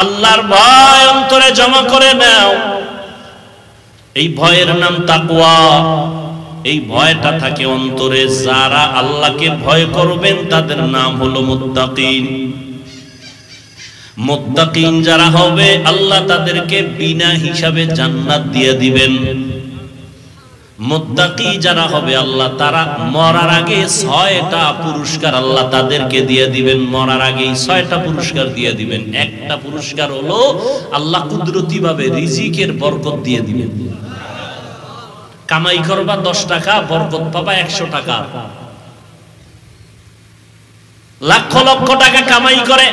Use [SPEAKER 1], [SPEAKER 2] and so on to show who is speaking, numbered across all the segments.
[SPEAKER 1] আল্লাহর ভয় অন্তরে জমা করে নাও। এই ভয়ের নাম তাকওয়া। এই ভয়টা থাকে অন্তরে। যারা আল্লাহকে ভয় করবেন তাদের নাম হলো মুত্তাকিন। মুত্তাকিন যারা হবে আল্লাহ তাদেরকে বিনা হিসাবে জান্নাত দিয়ে দিবেন। মুত্তাকি যারা হবে আল্লাহ তারা মরার আগে 6টা পুরস্কার আল্লাহ তাদেরকে দিয়ে দিবেন। মরার আগেই 6টা পুরস্কার দিয়ে দিবেন। একটা পুরস্কার হলো আল্লাহ কুদরতি ভাবে রিজিকের বরকত দিয়ে দিবেন। কামাই করবা 10 টাকা, বরকত পাবা 100 টাকা। লক্ষ লক্ষ টাকা কামাই করে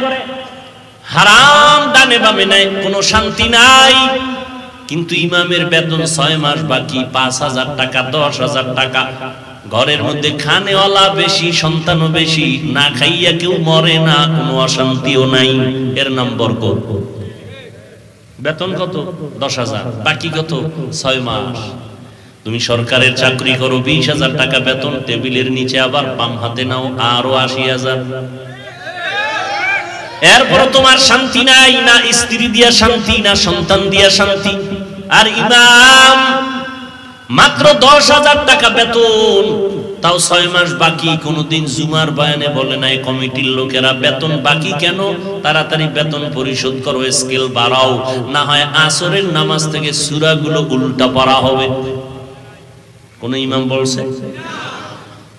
[SPEAKER 1] হারাম ডানে বামে নাই, কোনো শান্তি নাই। কিন্তু ইমামের বেতন 6 মাস বাকি, 5,000 টাকা, 10,000 টাকা। ঘরের মধ্যে খানেওয়ালা বেশি, সন্তানও বেশি, না খাইয়া কেউ মরে না, কোনো অশান্তিও নাই। এর নাম বরকত। বেতন কত? 10,000, বাকি কত? 6 মাস। তুমি সরকারের চাকরি করো, 20,000 টাকা বেতন, টেবিলের নিচে আবার বাম হাতে নাও আরো 80,000। এরপর তোমার শান্তি নাই, না স্ত্রী দিয়া শান্তি, না সন্তান দিয়া শান্তি। আর ইমাম মাত্র 10,000 টাকা বেতন, তাও 6 মাস বাকি। কোনদিন জুমার বয়ানে বলে নাই কমিটির লোকেরা বেতন বাকি কেন? তাড়াতাড়ি বেতন পরিশোধ করো, স্কেল বাড়াও, না হয় আসরের নামাজ থেকে সূরাগুলো উল্টা পড়া হবে। কোন ইমাম বলছে?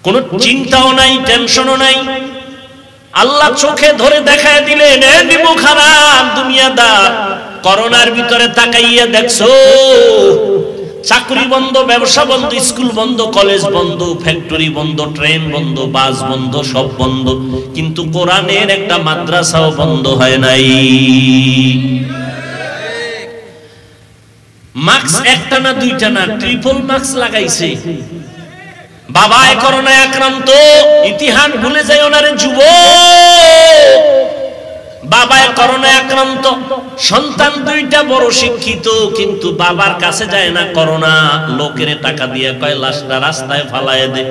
[SPEAKER 1] কোন চিন্তাও নাই, টেনশনও নাই। আল্লাহ চোখে ধরে দেখায় দিলেন, এ দিমু খারাপ দুনিয়াদার, করোনার ভিতরে তাকাইয়া দেখছো চাকরি বন্ধ, ব্যবসা বন্ধ, স্কুল বন্ধ, কলেজ বন্ধ, ফ্যাক্টরি বন্ধ, ট্রেন বন্ধ, বাস বন্ধ, সব বন্ধ। কিন্তু কোরআনের একটা মাদ্রাসাও বন্ধ হয় নাই। মাস্ক একটা না দুইটা না, ট্রিপল মাস্ক লাগাইছে। বাবায় করোনায় আক্রান্ত, ইতিহাস ভুলে যায় ওনারে যুবক। বাবায় করোনায় আক্রান্ত, সন্তান 2টা বড় শিক্ষিত, কিন্তু বাবার কাছে যায় না করোনা। লোকের টাকা দিয়ে কয় লাশটা রাস্তায় ফালায় দে।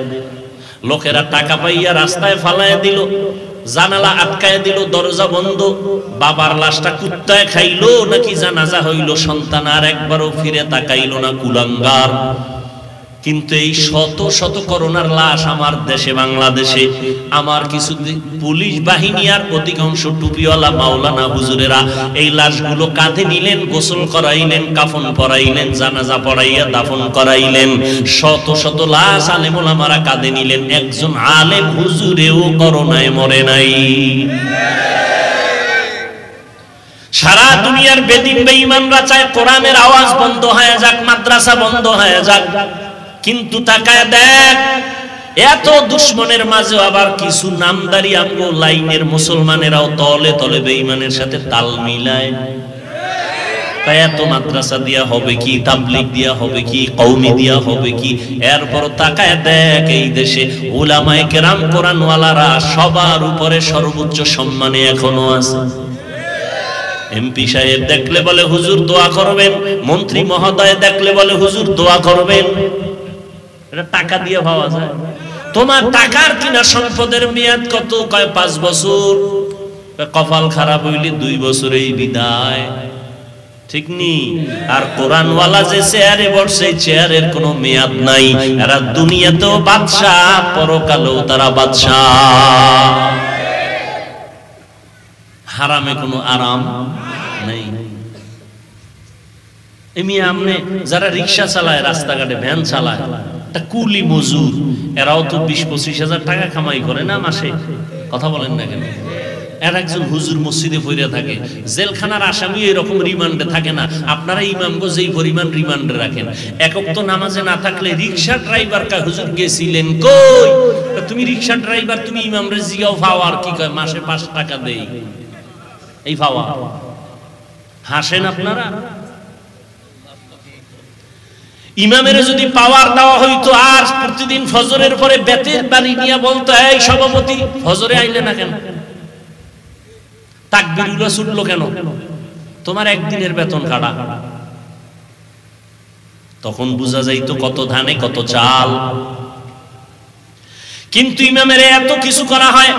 [SPEAKER 1] লোকেরা টাকা পাইয়া রাস্তায় ফালায় দিল, জানালা আটকায় দিল, দরজা বন্ধ। বাবার লাশটা কুত্তায় খাইলো নাকি জানাজা হইল, সন্তান আর একবারও ফিরে তাকাইলো না, কুলাঙ্গার। কিন্তু এই শত শত করোনার লাশ আমার দেশে, বাংলাদেশে, আমার কিছু পুলিশ বাহিনী আর অধিকাংশ টুপিওয়ালা মাওলানা হুজুরেরা এই লাশগুলো কাঁধে নিলেন, গোসল করাইলেন, কাফন পরাইলেন, জানাজা পড়াইয়া দাফন করাইলেন। শত শত লাশ আলেম ওলামারা কাঁধে নিলেন, একজন আলেম হুজুরেও করোনায় মরে নাই। সারা দুনিয়ার বেদিন বেঈমানরা চায় কোরআনের আওয়াজ বন্ধ হয়ে যাক, মাদ্রাসা বন্ধ হয়ে যাক। কিন্তু তাকায় দেখ, এত দুশ্মনের মাঝে আবার কিছু নামদারি আমগো লাইনের মুসলমানেরাও তলে তলে বেঈমানের সাথে তাল মিলায়। তাই এত মাদ্রাসা দিয়া হবে কি, তাবলীগ দিয়া হবে কি, কওমি দিয়া হবে কি? এরপর তাকায় দেখ, এই দেশে উলামায়ে কেরাম কোরআনওয়ালারা সবার উপরে সর্বোচ্চ সম্মানে এখনো আছে। এমপি সাহেব দেখলে বলে হুজুর দোয়া করবেন, মন্ত্রী মহোদয় দেখলে বলে হুজুর দোয়া করবেন। এটা টাকা দিয়ে পাওয়া যায়। তোমার টাকার কিনা সম্পদের মেয়াদ কত? কয় 5 বছর। কপাল খারাপ হইলে 2 বছরেই বিদায়। ঠিক নি? আর কোরআনওয়ালা যে চেয়ারে বসে, চেয়ারের কোনো মেয়াদ নাই। এরা দুনিয়াতেও বাদশা, পরকালেও তারা বাদশা। হারামে কোনো আরাম নাই। এমনি আমনে যারা রিক্সা চালায়, রাস্তাঘাটে ভ্যান চালায়, একটা কুলি মজুর, এরাও তো 20-25 হাজার টাকা কামাই করে না মাসে। কথা বলেন না কেন? এর একজন হুজুর মসজিদে পড়ে থাকে, জেলখানার আসামি এরকম রিমান্ডে থাকে না। আপনারা ইমামগো যেই পরিমাণ রিমান্ডে রাখেন, একক তো নামাজে না থাকলে রিক্সা ড্রাইভার কা হুজুর গেছিলেন কই? তুমি রিক্সা ড্রাইভার, তুমি ইমামরে জিগাও পাওয়ার কি কয় মাসে 5 টাকা দেই, এই পাওয়া। হাসেন আপনারা। ইমামের যদি পাওয়ার দেওয়া হইতো আর প্রতিদিন ফজরের পরে বেতের বাড়ি নিয়ে বলতো, এই সভাপতি ফজরে আইলে না কেন, তাকবীরগুলো ছুটলো কেন, তোমার একদিনের বেতন কাটা। তখন বোঝা যাইতো কত ধানে কত চাল। কিন্তু ইমামের এত কিছু করা হয়,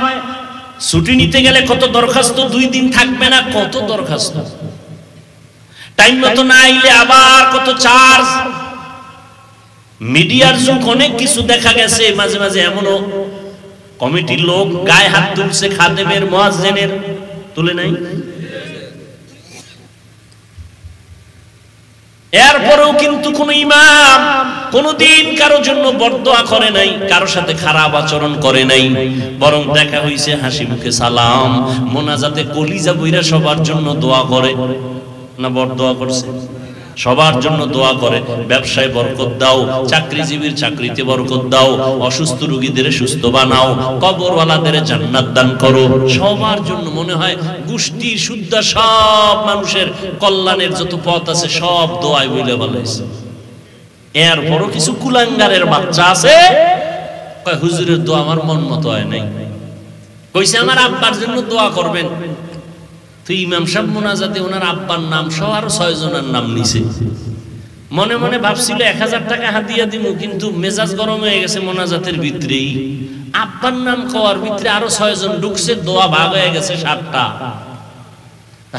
[SPEAKER 1] ছুটি নিতে গেলে কত দরখাস্ত, 2 দিন থাকবে না, কত দরখাস্ত, টাইম মতো না আইলে আবার কত চার্জ। মিডিয়ার যুগ, অনেক কিছু দেখা গেছে। মাঝে মাঝে এমনও কমিটির লোক গায়ে হাত তুলছে, খাদেমের, মুয়াজ্জিনের তুলে নাই। এরপরেও কিন্তু কোন ইমাম কোনদিন কারো জন্য বরদোয়া করে নাই, কারো সাথে খারাপ আচরণ করে নাই, বরং দেখা হইছে হাসি মুখে সালাম, মোনাজাতে কলিজা বইরা সবার জন্য দোয়া করে না, বরদোয়া করছে, সবার জন্য দোয়া করে। ব্যবসায় বরকত দাও, চাকরিজীবীর চাকরিতে বরকত দাও, অসুস্থ রোগীদের সুস্থ বানাও, কবরওয়ালাদের জান্নাত দান করো, সবার জন্য। মনে হয় গোষ্ঠী শুদ্ধ সব মানুষের কল্যাণের যত পথ আছে সব দোয়ায় বলে বলাইছে। এরপরও কিছু কুলাঙ্গারের বাচ্চা আছে, কয় হুজুরের দোয়া আমার মন মতো হয় নাই, কইছে আমার আব্বার জন্য দোয়া করবেন। তো ইমাম সাহেব মোনাজাতে ওনার আব্বার নাম সহ আরো 6 জনের নাম নিছে। মনে মনে ভাবছিল 1000 টাকা হাদিয়া দিব, কিন্তু মেজাজ গরম হয়ে গেছে মোনাজাতের ভিতরেই। আব্বার নাম কওয়ার ভিতরে আরো 6 জন ঢুকছে, দোয়া ভাগ হয়ে গেছে 7টা।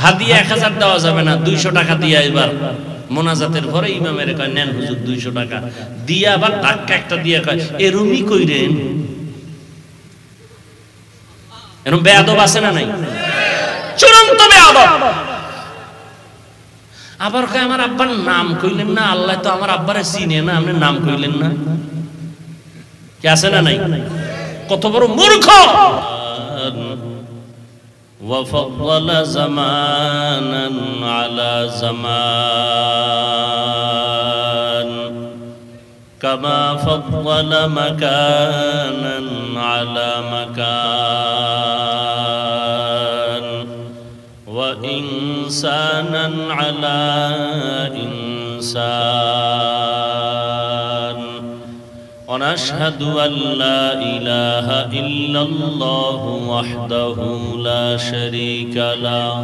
[SPEAKER 1] হাদিয়া 1000 দেওয়া যাবে না, 200 টাকা দিয়া এবার মোনাজাতের পরে ইমামের কয় নেন হুজুর 200 টাকা দিয়া, আবার ধাক্কা একটা দিয়া কয় এরুমি কইরেন। এরকম বেয়াদব আছে না নাই? চূড়ান্ত বেয়াদব। আবার কয় আমার আব্বার নাম কইলেন না, আল্লাহ তো আমার আব্বারে চিনে না, আপনি নাম কইলেন না। কি আছে না নাই? কত বড় মূর্খ। وفضل زمانا على زمان كما فضل مكانا على مكان وإنسانا على إنسان ونشهد أن لا إله إلا الله وحده لا شريك له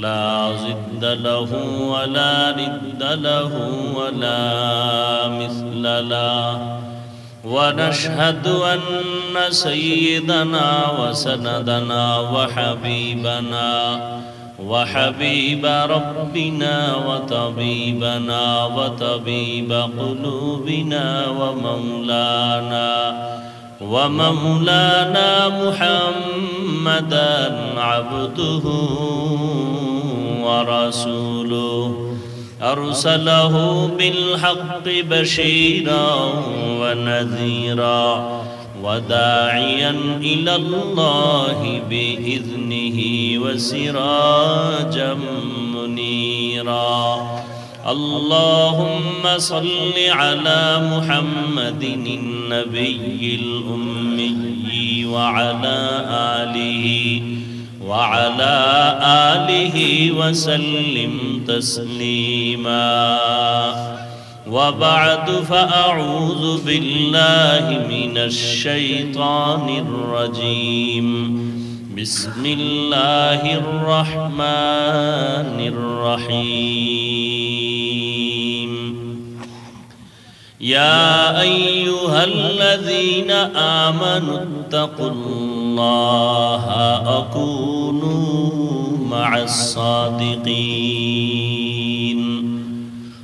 [SPEAKER 1] لا ضد له ولا ند له ولا مثل له ونشهد أن سيدنا وسندنا وحبيب ربنا وطبيبنا وطبيب قلوبنا ومولانا محمدا عبده ورسوله أرسله بالحق بشيرا ونذيرا وداعيا إلى الله بإذنه وسراجا منيرا اللهم صل على محمد النبي الأمي وعلى آله وسلم تسليما وبعد فأعوذ بالله من الشيطان الرجيم بسم الله الرحمن الرحيم يا أيها الذين آمنوا اتقوا الله وكونوا مع الصادقين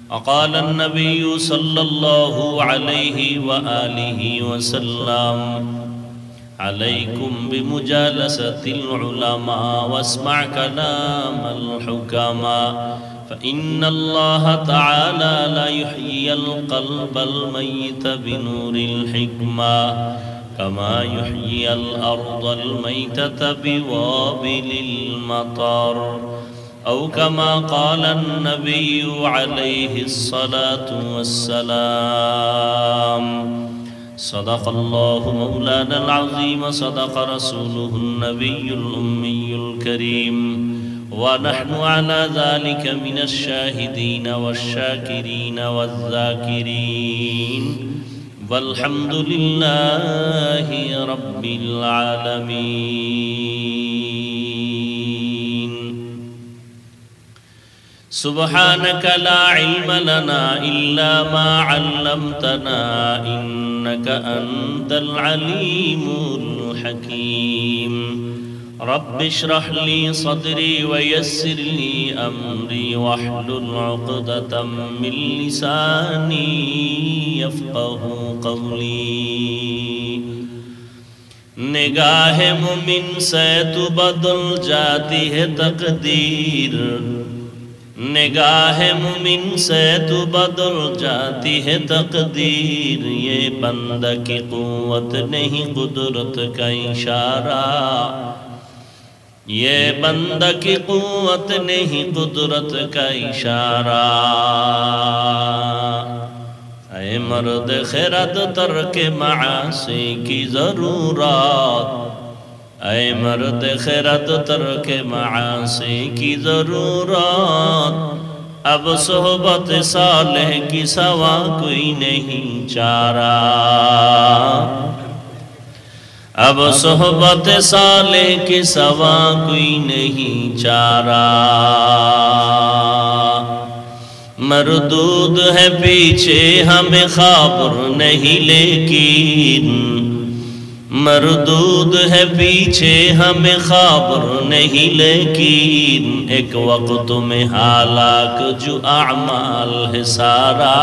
[SPEAKER 1] وقال النبي صلى الله عليه وآله وسلم عليكم بمجالسة العلماء واسمع كلام الحكماء فإن الله تعالى لا يحيي القلب الميت بنور الحكمة كما يحيي الأرض الميتة بوابل المطر أو كما قال النبي عليه الصلاة والسلام صدق الله مولانا العظيم صدق رسوله النبي الأمي الكريم ونحن على ذلك من الشاهدين والشاكرين والذاكرين والحمد لله رب العالمين سبحانك لا علم لنا إلا ما علمتنا إنك أنت العليم الحكيم رب اشرح لي صدري ويسر لي أمري واحلل عقدة من لساني يفقه قولي निगाह मुमिन से तू बदल जाती है तकदीर निगाह मुमिन से तू बदल जाती है तकदीर ये बंदा की कुव्वत नहीं कुदरत का इशारा ये बंदा की कुव्वत नहीं कुदरत का इशारा ऐ मर्द खैरत तर्क मासी की जरूरत ऐ मर्द खैरत तर्क मासी की जरूरत अब सोहबत सालेह की सवा कोई नहीं चारा अब सोहबत सालेह की सवा कोई नहीं चारा मरदूद है पीछे हमें खबर नहीं लेकिन मरदूद है पीछे हमें खबर नहीं लेकिन एक वक्त में हालाक जो अमाल है सारा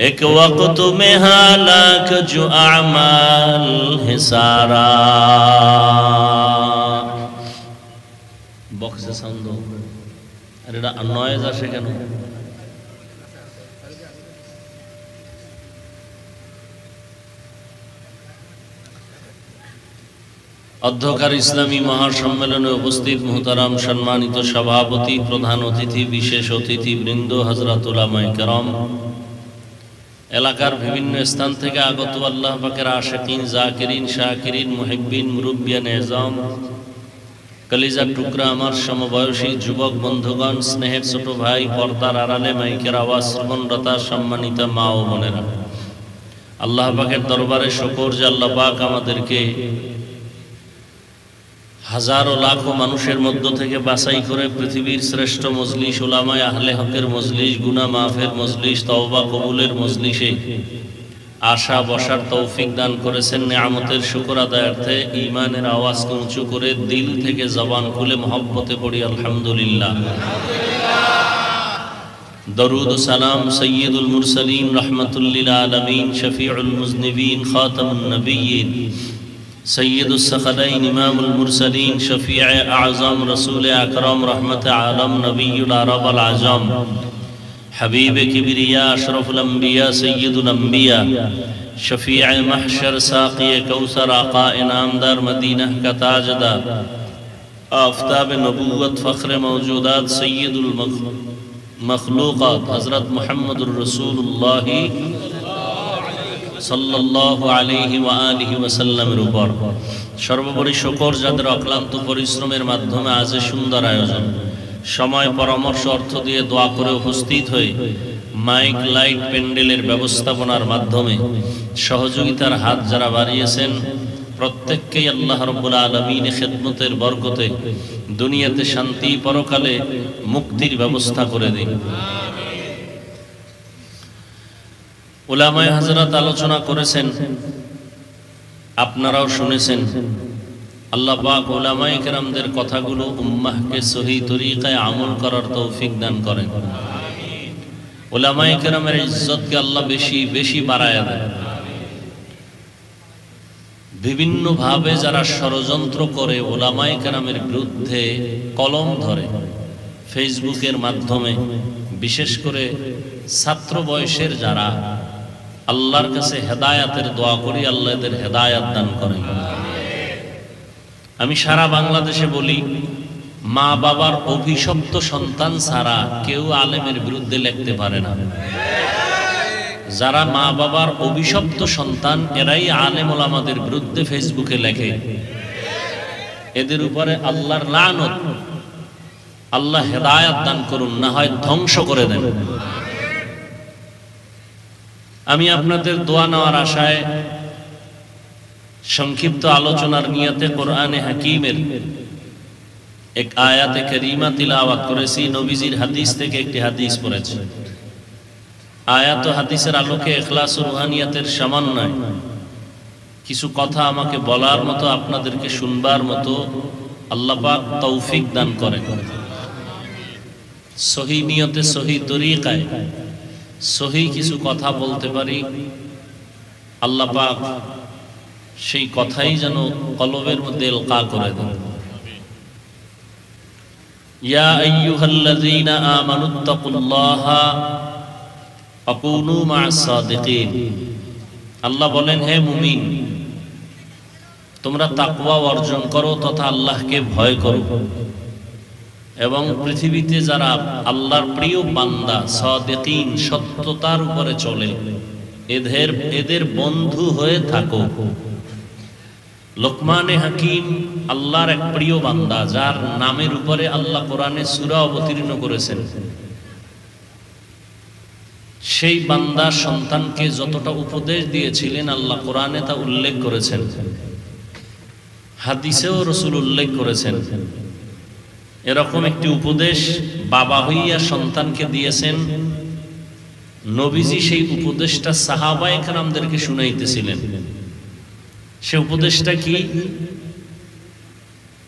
[SPEAKER 1] एक वक्त में हालाक जो अमाल है सारा बॉक्स साउंड अरे नॉइज আসে কেন অধ্যকার ইসলামী মহাসম্মেলনে উপস্থিত মুহতারাম সম্মানিত সভাপতি প্রধান অতিথি বিশেষ অতিথি বৃন্দ হযরত উলামায়ে কেরাম এলাকার বিভিন্ন স্থান থেকে আগত আল্লাহ পাকের আশিকিন জাকিরিন শাকিরিন মুহিব্বিন মুরব্বিয়ান এজাম कलिजा टुकरा आमार समबयसी युवक बंधुगण स्नेहर छोट भाई पर्दार आड़ाले माइकेर आवाज श्रवणरता सम्मानिता मा ओ बोनेरा आल्लाह पाकेर दरबारे शुक्र जे आल्लाह पाक आमादेरके हजारों लाखों मानुषेर मध्य थेके बाछाई करे पृथिवीर श्रेष्ठ मजलिस उलामाए आहले हकेर मजलिस गुनाह माफेर मजलिस तौबा कबुलेर मजलिसे आशा बसार तौफिक दान करेছেন नेयामतेर शुक्र आदायार्थे ईमानेर आवाजके उঁচু करे दिल थेके जबान खुले मोहब्बते पड़ी अल्हम्दुलिल्लाह दरूद सलाम सय्यदुल मुरसलीन रहमतुल लिल आलमीन शफीउल मुज़निबीन खातमुन नबिय्यीन सय्यदुस सकलैन इमामुल मुरसलीन शफीअ आज़म रसूल अकरम रहमत आलम नबियुल अरब अल आज़म हबीब किबरिया अशरफुल अंबिया सय्यदुल अंबिया शफीअ महशर साक़ी कौसर आका इनामदार मदीना का ताजदार आफ़ताब नबूवत फ़ख्र मौजूदात सय्यदुल मखलूक़ात हज़रत मुहम्मदुर रसूलुल्लाह सल्लल्लाहु अलैहि व आलिहि वसल्लमेर ऊपर सर्वोपरि शुक्र जादेर अक्लान्त परिश्रमेर माध्यमे आज सुंदर आयोजन समय परामर्श अर्थ दिए दोया करे उपस्थित हये माइक लाइट पेंडेलेर व्यवस्थापनार माध्यमे सहयोगितार हाथ जारा बाड़िয়েছেন प्रत्येकকেই আল্লাহ রাব্বুল আলামিন খিদমতের বরকতে দুনিয়াতে শান্তি পরকালে মুক্তির ব্যবস্থা করে দিন উলামায়ে হযরত আলোচনা করেছেন আপনারাও শুনেছেন আল্লাহ পাক উলামায়ে কেরামদের কথাগুলো উম্মাহকে সহি তরিকায় আমল করার তৌফিক দান করেন আমিন উলামায়ে কেরামের ইজ্জতকে আল্লাহ বেশি বেশি বাড়ায়া দেন বিভিন্ন ভাবে যারা ষড়যন্ত্র করে উলামায়ে কেরামের বিরুদ্ধে কলম ধরে ফেসবুকের মাধ্যমে বিশেষ করে ছাত্র বয়সের যারা আল্লাহর কাছে হেদায়েতের দোয়া করি আল্লাহ এদের হেদায়েত দান করেন আমি সারা বাংলাদেশে বলি মা বাবার অভিশপ্ত সন্তান ছাড়া কেউ আলেমের বিরুদ্ধে লিখতে পারে না যারা মা বাবার অভিশপ্ত সন্তান এরাই আলেম ওলামাদের বিরুদ্ধে ফেসবুকে লেখে এদের উপরে আল্লাহর লানত আল্লাহ হেদায়েত দান করুন না হয় ধ্বংস করে দেন আমি আপনাদের দোয়া নেওয়ার আশায় সংক্ষিপ্ত আলোচনার নিয়তে কোরআনে হাকিমের এক আয়াতে কারীমা তিলাওয়াত করেছি নবীজির হাদিস থেকে একটি হাদিস পড়েছি আয়াত ও হাদিসের আলোকে ইখলাস ও রুহানিয়াতের সমন্বয় কিছু কথা আমাকে বলার মতো, আপনাদেরকে শুনবার মতো আল্লাহ পাক তৌফিক দান করেন। সহি নিয়তে, সহি তরিকায় সহি কিছু কথা বলতে পারি, আল্লাহ পাক সেই কথাই যেন কলবের মধ্যে ইলকা করে দেন। ইয়া আইয়ুহাল্লাযীনা আমানুত্তাকুল্লাহা ওয়া কুনু মা'আস সাদিকিন। আল্লাহ বলেন, হে মুমিন, তোমরা তাকওয়া অর্জন করো তথা আল্লাহকে ভয় করো, এবং পৃথিবীতে যারা আল্লাহর প্রিয় বান্দা সাদিকিন, সত্যতার উপরে চলে, এদের বন্ধু হয়ে থাকো। লোকমানে হাকিম আল্লাহর এক প্রিয় বান্দা, যার নামের উপরে আল্লাহ কোরআনে সূরা অবতীর্ণ করেছেন। সেই বান্দা সন্তানকে যতটা উপদেশ দিয়েছিলেন আল্লাহ কোরআনে তা উল্লেখ করেছেন, হাদিসেও রাসূল উল্লেখ করেছেন। এরকম একটি উপদেশ বাবা হইয়া সন্তানকে দিয়েছেন। নবীজি সেই উপদেশটা সাহাবায়ে কেরামদেরকে শুনাইতেছিলেন। সে উপদেশটা কি?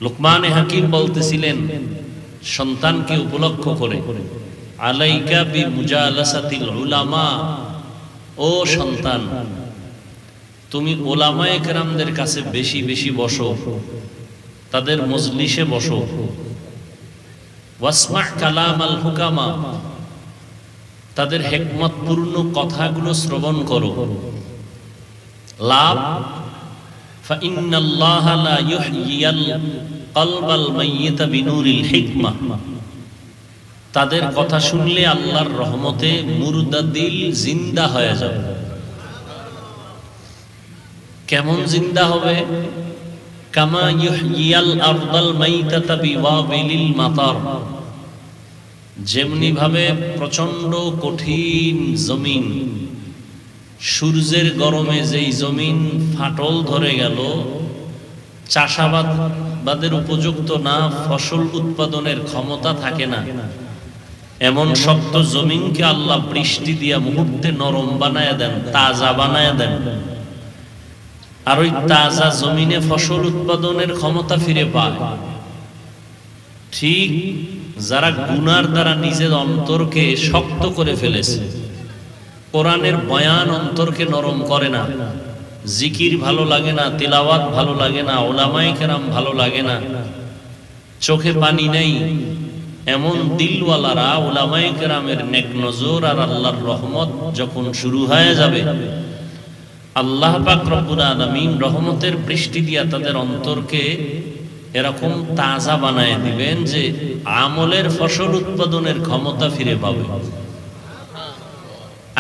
[SPEAKER 1] লোকমানে হাকিম বলতেছিলেন সন্তানকে উপলক্ষ করে, আলাইকা বিমুজালাসাতিল উলামা, ও সন্তান, তুমি উলামায়ে কেরামদের কাছে বেশি বেশি বসো, তাদের মজলিসে বসো। ওয়াসমা কালামাল হুকামা, তাদের হিকমতপূর্ণ কথাগুলো শ্রবণ করো। লাভ, ফাইন্নাল্লাহা লা ইউহয়িল কলবাল মাইয়িতা বিনুরিল হিকমা, তাদের কথা শুনলে আল্লাহর রহমতে মুর্দা দিল জিন্দা হয়ে যাবে। কেমন জিন্দা হবে? কামা ইউহয়িল আরদাল মাইতাতা বিওয়াবিলিল মাতার, যেমনি ভাবে প্রচন্ড কঠিন জমিন, সূর্যের গরমে যেই জমিন ফাটল ধরে গেল, চাষাবাদের উপযুক্ত না, ফসল উৎপাদনের ক্ষমতা থাকে না, এমন শক্ত জমিনকে আল্লাহ বৃষ্টি দিয়া মুহূর্তে নরম বানায় দেন, তাজা বানায় দেন। আর ওই তাজা জমিনে ফসল উৎপাদনের ক্ষমতা ফিরে পায়। ঠিক যারা গুনার দ্বারা নিজের অন্তরকে শক্ত করে ফেলেছে, কোরআনের বয়ান অন্তরকে নরম করে না, জিকির ভালো লাগে না, তিলাওয়াত ভালো লাগে না, উলামায়ে কেরাম ভালো লাগে না, চোখে পানি নেই, এমন দিলওয়ালারা উলামায়ে কেরামের নেক নজর আর আল্লাহর রহমত যখন শুরু হয়ে যাবে, আল্লাহ পাক রব্বুল আলামিন রহমতের বৃষ্টি দিয়া তাদের অন্তরকে এরকম তাজা বানায় দিবেন যে আমলের ফসল উৎপাদনের ক্ষমতা ফিরে পাবে।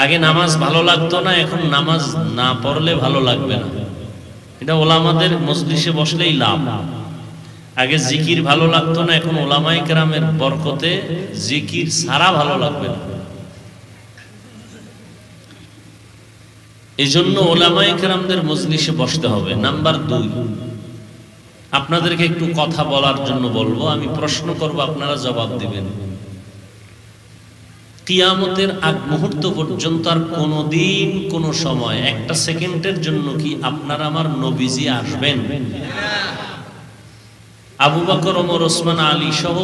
[SPEAKER 1] আগে নামাজ ভালো লাগতো না, এখন নামাজ না পড়লে ভালো লাগবে না। এটা ওলামাদের মজলিসে বসলেই লাভ। আগে জিকির ভালো লাগতো না, এখন ওলামায়ে কেরামের বরকতে জিকির ছাড়া ভালো লাগবে না। এই জন্য ওলামায়ে কেরামদের মজলিসে বসতে হবে। নাম্বার 2, আপনাদেরকে একটু কথা বলার জন্য বলবো, আমি প্রশ্ন করব, আপনারা জবাব দিবেন। কিয়ামতের আগ মুহূর্ত পর্যন্ত আর কোনোদিন কোনো সময় একটা সেকেন্ডের জন্য কি আপনার আমার নবীজি আসবেন? আবু বকর, ওমর, ওসমান, আলী সহ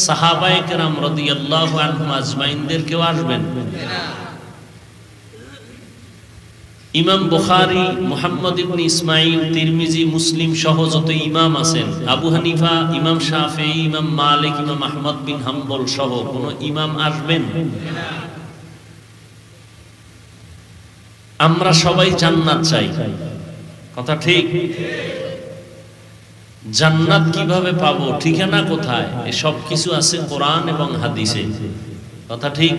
[SPEAKER 1] সাহাবায়ে কেরাম রাদিয়াল্লাহু আনহুম আজমাইনদের কেউ আসবেন? ইমাম বুখারী, মুহাম্মদ ইবনে ইসমাইল, তিরমিজি, মুসলিম সহ যত ইমাম আছেন, আবু হানিফা, ইমাম শাফিঈ, ইমাম মালিক, ইমাম আহমদ বিন হাম্বল সহ কোন ইমাম আসবেন? আমরা সবাই জান্নাত চাই, কথা ঠিক? জান্নাত কিভাবে পাবো, ঠিকানা কোথায়, এসব কিছু আছে কোরআন এবং হাদিসে, কথা ঠিক?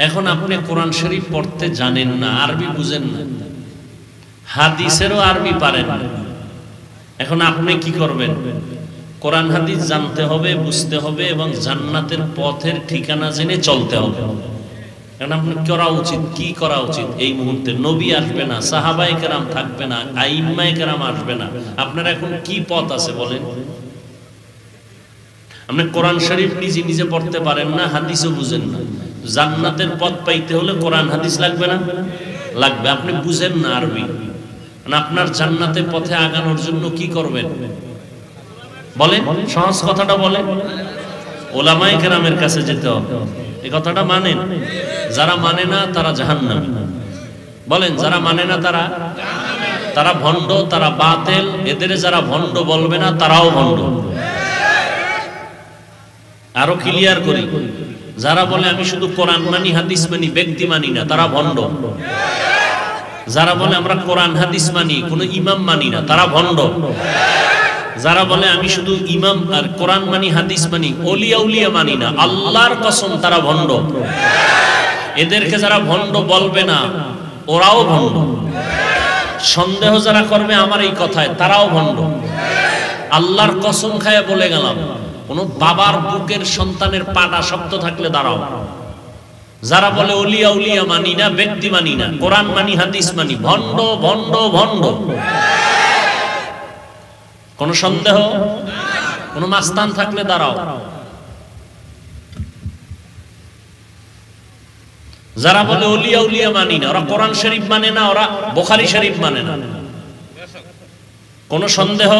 [SPEAKER 1] এখন আপনি কোরআন শরীফ পড়তে জানেন না, আরবি বুঝেন না, হাদিসেরও আরবি পারেন না। এখন আপনি কি করবেন? কোরআন হাদিস জানতে হবে, বুঝতে হবে, এবং জান্নাতের পথের ঠিকানা জেনে চলতে হবে। এখন আপনার করা উচিত, কি করা উচিত এই মুহূর্তে? নবী আসবে না, সাহাবায়ে কেরাম থাকবে না, আইম্মায়ে কেরাম আসবে না, আপনার এখন কি পথ আছে বলেন? আপনি কোরআন শরীফ নিজে নিজে পড়তে পারেন না, হাদিসও বুঝেন না, জান্নাতের পথ পাইতে হলে কোরআন হাদিস লাগবে না? লাগবে। আপনি বুঝেন না আরবি, আপনার জান্নাতের পথে আগানোর জন্য কি করবেন বলেন? সহজ কথাটা বলেন। ওলামায়ে কেরামের কাছে যেতে হবে। এই কথাটা মানেন? যারা মানে না তারা জাহান্নামী। বলেন, যারা মানে না তারা ভণ্ড, তারা বাতিল। এদের যারা ভণ্ড বলবে না তারাও ভণ্ড। আরো ক্লিয়ার করি, যারা বলে আমি শুধু কোরআন মানি হাদিস মানি ব্যক্তি মানি না তারা ভণ্ড। যারা বলে আমরা কোরআন হাদিস মানি কোনো ইমাম মানি না তারা ভণ্ড। যারা বলে আমি শুধু ইমাম আর কোরআন মানি হাদিস মানি ওলিয়া উলিয়া মানি না, আল্লাহর কসম তারা ভণ্ড। এদেরকে যারা ভণ্ড বলবে না ওরাও ভণ্ড। সন্দেহ যারা করবে আমার এই কথায় তারাও ভণ্ড। আল্লাহর কসম খায়া বলে গেলাম, কোন বাবার বুকের সন্তানের পাটা শক্ত থাকলে দাঁড়াও। যারা বলে ওলিয়া উলিয়া মানি না ব্যক্তি মানি না কোরআন মানি হাদিস মানি, ভণ্ড ভণ্ড ভণ্ড। কোন সন্দেহ, কোন মাস্তান থাকলে দাঁড়াও। যারা বলে ওলিয়া উলিয়া মানি না, ওরা কোরআন শরীফ মানে না, ওরা বুখারী শরীফ মানে না, কোন সন্দেহ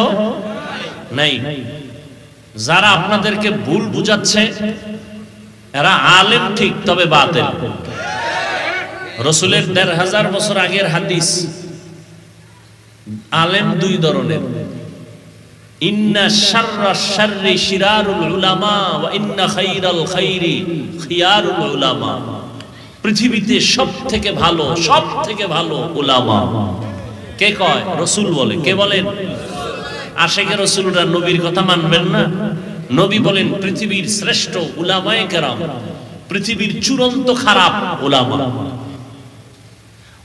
[SPEAKER 1] নাই। যারা আপনাদেরকে ভুল বুঝাচ্ছে এরা আলেম ঠিক, তবে বাতিল। রাসূলের ১৫০০ বছর আগের হাদিস, আলেম দুই ধরনের। ইন্না শাররাশ শাররি শিরারুল উলামা ওয়া ইন্না খাইরাল খাইরি খিয়ারুল উলামা। পৃথিবীতে সবথেকে ভালো উলামা। কে কয়? রাসূল বলে। কে বলেন? আশিকে রাসূলরা নবীর কথা মানবেন না? নবী বলেন পৃথিবীর শ্রেষ্ঠ উলামায়ে কেরাম, পৃথিবীর চূড়ান্ত খারাপ উলামা।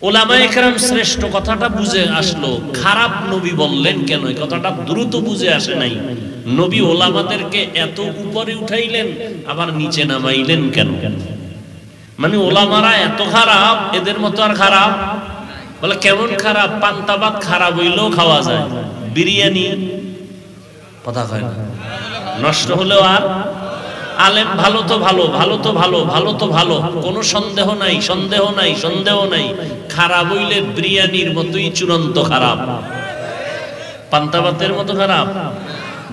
[SPEAKER 1] উলামায়ে কেরাম শ্রেষ্ঠ কথাটা বুঝে আসলো, খারাপ নবী বললেন কেন? এই কথাটা দ্রুত বুঝে আসে নাই। নবী ওলামাদেরকে এত উপরে উঠাইলেন আবার নিচে নামাইলেন কেন? মানে ওলামারা এত খারাপ, এদের মতো আর খারাপ? বলে কেমন খারাপ? পান্তা ভাত খারাপ হইলেও খাওয়া যায়, বিরিয়ানি কথা কয় না, নষ্ট হলেও আর। আলেম ভালো তো ভালো, ভালো তো ভালো, ভালো তো ভালো, কোনো সন্দেহ নাই, সন্দেহ নাই, সন্দেহ নাই। খারাপ হইলে বিরিয়ানির মতোই চূড়ান্ত খারাপ, পান্তা ভাতের মতো খারাপ।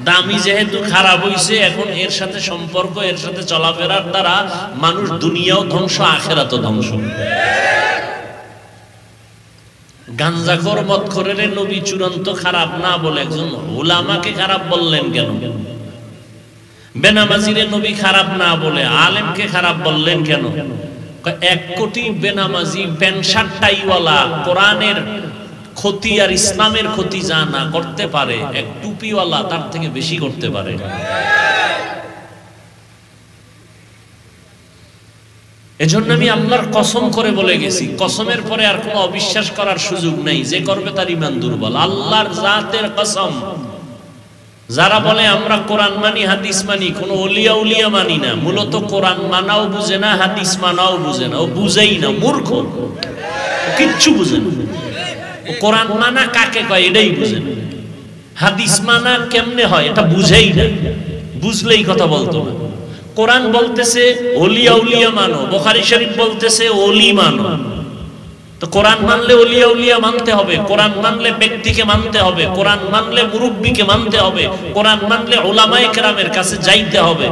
[SPEAKER 1] দামি যেহেতু খারাপ হইছে, এখন এর সাথে সম্পর্ক, এর সাথে চলাফেরার দ্বারা মানুষ দুনিয়াও ধ্বংস, আখিরাতও ধ্বংস। গাঞ্জাখোর মদখোরের নবী চূড়ান্ত খারাপ না বলে একজন উলামাকে খারাপ বললেন কেন? বেনামাজিরে নবী খারাপ না বলে আলেমকে খারাপ বললেন কেন? 1 কোটি বেনামাজি প্যান্ট শার্ট টাইওয়ালা কোরআনের ক্ষতি আর ইসলামের ক্ষতি যা না করতে পারে, এক টুপিওয়ালা তার থেকে বেশি করতে পারে। এজন্য আমি আল্লাহর কসম করে বলে গেছি, কসমের পরে আর কোনো অবিশ্বাস করার সুযোগ নাই। যে করবে তার ঈমান দুর্বল। আল্লাহর জাতের কসম, যারা বলে আমরা কোরআন মানি হাদিস মানি, কোনো ওলিয়া উলিয়া মানি না, মূলত কোরআন মানাও বুঝে না, হাদিস মানাও বুঝে না, ও বুঝেই না, মূর্খ, কিচ্ছু বুঝে না। কোরআন মানা কাকে কয় এটাই বুঝে না, হাদিস মানা কেমনে হয় এটা বুঝেই না, বুঝলেই কথা বলতো না। কোরআন বলতেছে ওলিয়া উলিয়া মানো, বুখারী শরীফ বলতেছে ওলি মানো। তো কোরআন মানলে ওলিয়া উলিয়া মানতে হবে, কোরআন মানলে ব্যক্তিকে মানতে হবে, কোরআন মানলে মুরব্বিকে মানতে হবে, কোরআন মানলে উলামায়ে কেরামের কাছে যাইতে হবে।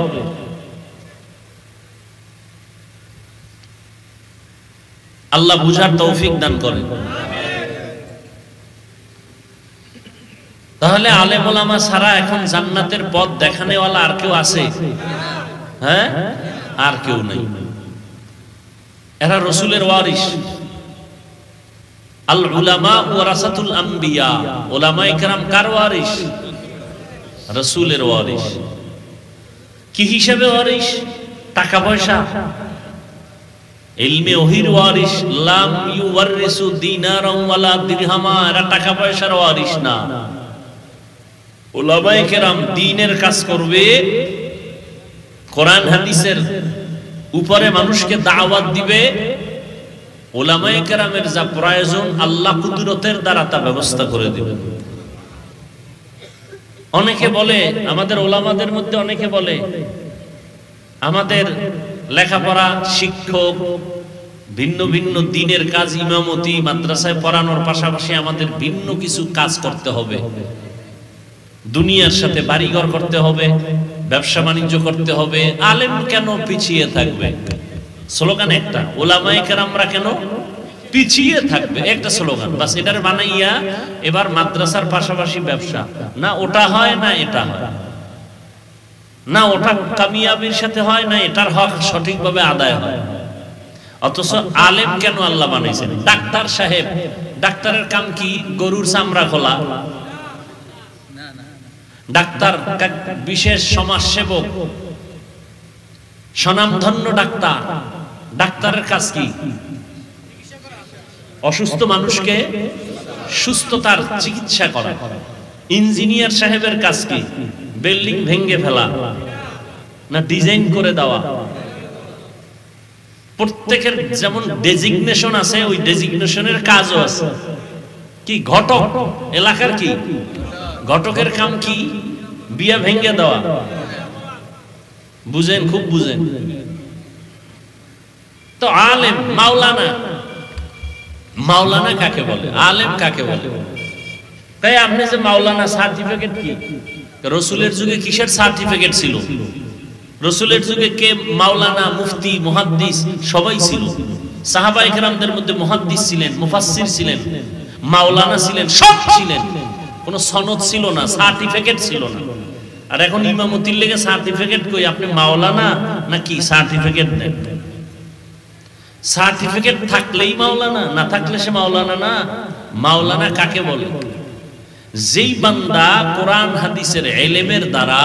[SPEAKER 1] আল্লাহ বুঝার তৌফিক দান করেন। তাহলে আলেম ওলামা ছাড়া এখন জান্নাতের পথ দেখানেওয়ালা আর কেউ আছে? হ্যাঁ, আর কেউ নাই। এরা রাসূলের ওয়ারিস। আল উলামা ওয়ারাসাতুল আম্বিয়া, উলামায়ে কেরাম কার ওয়ারিস? রাসূলের ওয়ারিস। কি হিসাবে ওয়ারিস? টাকা পয়সা? ইলমে ওহির ওয়ারিস। লাম ইউওয়ারিসু দিনারাম ওয়ালা দিরহামা, এরা টাকা পয়সার ওয়ারিস না। উলামায়ে কেরাম দ্বীনের কাজ করবে, কোরআন হাদিসের উপরে মানুষকে দাওয়াত দিবে। উলামায়ে কেরামের যা প্রয়োজন আল্লাহ কুদরতের দ্বারা তা ব্যবস্থা করে দিবে। অনেকে বলে, আমাদের উলামাদের মধ্যে অনেকে বলে আমাদের লেখাপড়া শিক্ষক ভিন্ন ভিন্ন দিনের কাজ, ইমামতি, মাদ্রাসায় পড়ানোর পাশাপাশি আমাদের ভিন্ন কিছু কাজ করতে হবে। দুনিয়ার সাথে বাড়িঘর করতে হবে, ব্যবসা বাণিজ্য করতে হবে। আলেম কেন পিছিয়ে থাকবে? স্লোগান একটা, ওলামায়ে কেরামরা কেন পিছিয়ে থাকবে, একটা স্লোগান বাস। এটার বানাইয়া এবার মাদ্রাসার পাশাপাশি ব্যবসা, না ওটা হয় না এটা হয়, না ওটা কামিয়াবির সাথে হয় না এটার হক সঠিকভাবে আদায় হয়। অথচ আলেম কেন আল্লাহ বানাইছেন? ডাক্তার সাহেব, ডাক্তারের কাম কি? গরুর চামড়া খোলা। ডাক্তার বিশেষ সমাজসেবক, স্বনামধন্য ডাক্তার। ডাক্তারের কাজ কি? অসুস্থ মানুষকে সুস্থতার চিকিৎসা করা। ইঞ্জিনিয়ার সাহেবের কাজ কি? বিল্ডিং ভেঙে ফেলা না ডিজাইন করে দেওয়া? প্রত্যেকের যেমন ডেজিগনেশন আছে, ওই ডেজিগনেশনের কাজও আছে। কি ঘটক, এলাকার কি ঘটকের কাম কি? বিয়া ভেঙে দেওয়া। বুঝেন, খুব বুঝেন তো। আলেম, মাওলানা, মাওলানা কাকে বলে? আলেম কাকে বলে? তাই আপনি যে মাওলানা সার্টিফিকেট কি? রসুলের যুগে কিসের সার্টিফিকেট ছিল? রসুলের যুগে কে মাওলানা, মুফতি, মুহাদ্দিস সবাই ছিল। সাহাবায়ে কেরামদের মধ্যে মুহাদ্দিস ছিলেন, মুফাসসির ছিলেন, মাওলানা ছিলেন, সব ছিলেন। কোনো সনদ ছিল না, সার্টিফিকেট ছিল না। আর এখন ইমামতির লেগে সার্টিফিকেট কই? আপনি মাওলানা নাকি সার্টিফিকেট দেন? সার্টিফিকেট থাকলেই মাওলানা, না থাকলে সে মাওলানা না। মাওলানা কাকে বলে? যেই বান্দা কোরআন হাদিসের ইলমের দ্বারা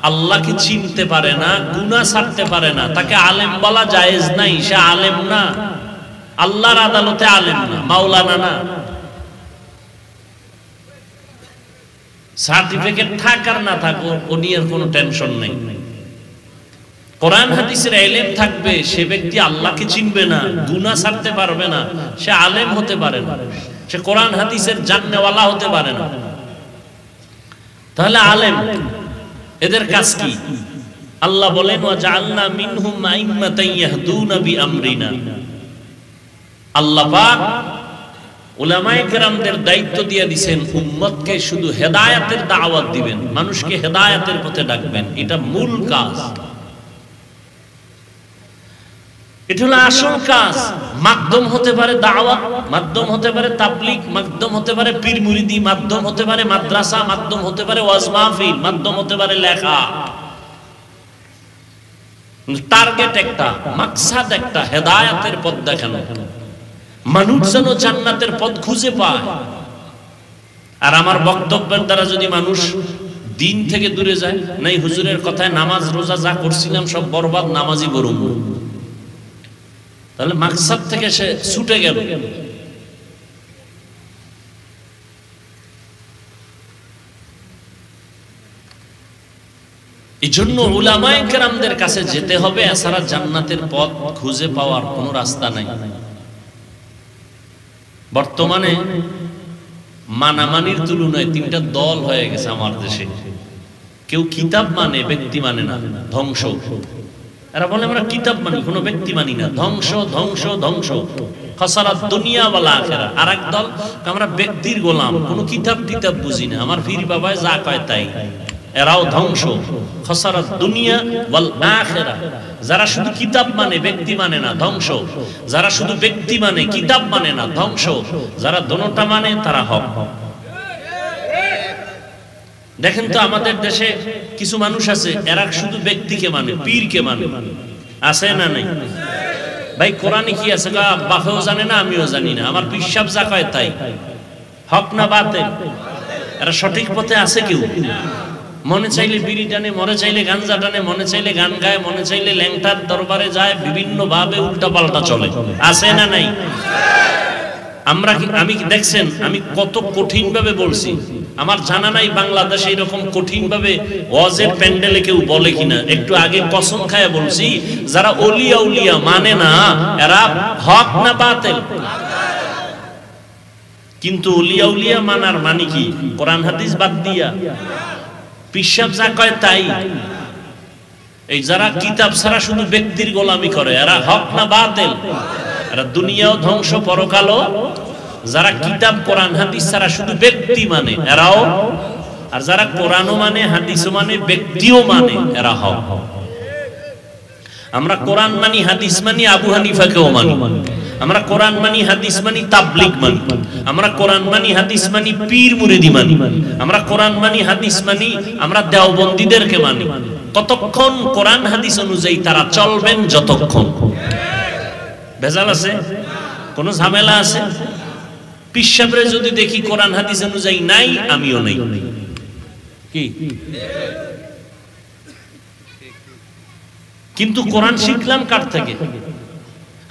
[SPEAKER 1] আল্লাহকে চিনতে পারে না, গুনাহ ছাড়তে পারে না, তাকে আলেম বলা জায়েজ নাই। সে আলেম না, আল্লাহর আদালতে আলেম না, মাওলানা না। সার্টিফিকেট থাক আর না থাক ও নিয়ে কোনো টেনশন নেই। কোরআন হাদিসের ইলম থাকবে, সে ব্যক্তি আল্লাহকে চিনবে না, গুনাহ ছাড়তে পারবে না, সে আলেম হতে পারে না, সে কোরআন হাদিসের জাননেওয়ালা হতে পারে না। তাহলে আলেম এদের কাজ কি? আল্লাহ বলেন ওয়া জাআলনা মিনহুম আইম্মাতান ইয়াহদুনা বিআমরিনা। আল্লাহ পাক উলামায়ে কেরামদের দায়িত্ব দিয়ে দিবেন, উম্মতকে শুধু হেদায়েতের দাওয়াত দিবেন, মানুষকে হেদায়েতের পথে ডাকবেন। এটা মূল কাজ, এটা হলো আসল কাজ। মাধ্যম হতে পারে দাওয়াত, মাধ্যম হতে পারে তাবলীগ, মাধ্যম হতে পারে পীর মুরিদি, মাধ্যম হতে পারে মাদ্রাসা, মাধ্যম হতে পারে ওয়াজ মাহফিল, মাধ্যম হতে পারে লেখা। টার্গেট একটা, মাকসাদ একটা, হেদায়েতের পথ দেখানো, মানুষ যেন জান্নাতের পথ খুঁজে পায়। আর আমার বক্তব্যের দ্বারা যদি মানুষ দিন থেকে দূরে যায়, নাই হুজুরের কথায় নামাজ রোজা যা করছিলাম সব বরবাদ, নামাজই বরং, তাহলে মাকসাদ থেকে সে ছুটে গেল। এই জন্য উলামায়ে কেরামদের কাছে যেতে হবে, এছাড়া জান্নাতের পথ খুঁজে পাওয়ার কোনো রাস্তা নাই। বর্তমানে মানামানির তুলনায় তিনটা দল হয়ে গেছে আমার দেশে। কেউ কিতাব মানে, ব্যক্তি মানে না, ধ্বংস। এরা বলে আমরা কিতাব মানি, কোনো ব্যক্তি মানি না, ধ্বংস ধ্বংস ধ্বংস, খাসারাত দুনিয়া ওয়াল আখিরা। আর এক দল আমরা ব্যক্তির গোলাম, কোনো কিতাব টিতাব বুঝি না, আমার পীর বাবায় যা কয় তাই। এরাও ধ্বংস, খাসারাত দুনিয়া ওয়াল আখিরা। যারা শুধু কিতাব মানে, ব্যক্তি মানে না, ধ্বংস। যারা শুধু ব্যক্তি মানে, কিতাব মানে না, ধ্বংস। যারা দোনোটা মানে তারা হক। দেখেন তো আমাদের দেশে কিছু মানুষ আছে, এরা শুধু ব্যক্তিকে মানে, পীরকে মানে, আছে না নাই? ভাই কোরআনে কি আছে? বাপেও জানে না, আমিও জানি না, আমার বিশ্বাস যা কয় তাই। হক না বাতিল? এরা সঠিক পথে আছে কেউ? মনে চাইলে বিড়ি টানে, মনে চাইলে গাঞ্জা টানে, মনে চাইলে গান গায়, মনে চাইলে ল্যাংটার দরবারে যায়, বিভিন্ন ভাবে উল্টা পাল্টা চলে, আছে না নাই? আমি দেখছেন আমি কত কঠিন ভাবে বলছি, আমার জানা নাই বাংলাদেশে এরকম কঠিন ভাবে ওয়াজের প্যান্ডেলে কেউ বলে কিনা। একটু আগে কসম খায়া বলছি, যারা ওলিয়া উলিয়া মানে না, এরা হক না বাতিল? কিন্তু ওলিয়া উলিয়া মানার মানে কি? কোরআন হাদিস বাদ দিয়া পিশাব যা কয় তাই। এই যারা কিতাব ছাড়া শুধু ব্যক্তির গোলামি করে, এরা হক না বাতিল? এরা দুনিয়াও ধ্বংস পরকালও। যারা কিতাব কোরআন হাদিস ছাড়া শুধু ব্যক্তি মানে এরাও, আর যারা কোরআনও মানে হাদিসও মানে ব্যক্তিও মানে এরা হও। আমরা কোরআন মানি হাদিস মানি আবু হানিফাকেও মানি, আমরা কোরআন মানি হাদিস মানি তাবলিগ মানি, আমরা কোরআন মানি হাদিস মানি পীর মুরিদি মানি, আমরা কোরআন মানি হাদিস মানি আমরা দেওবন্দীদেরকে মানি। কতক্ষণ কোরআন হাদিস অনুযায়ী তারা চলবেন, যতক্ষণ। ভেজাল আছে? কোন ঝামেলা আছে? পিসাবরে যদি দেখি কোরআন হাদিস অনুযায়ী নাই, আমিও নাই। কি কিন্তু কোরআন শিখলাম কার থেকে?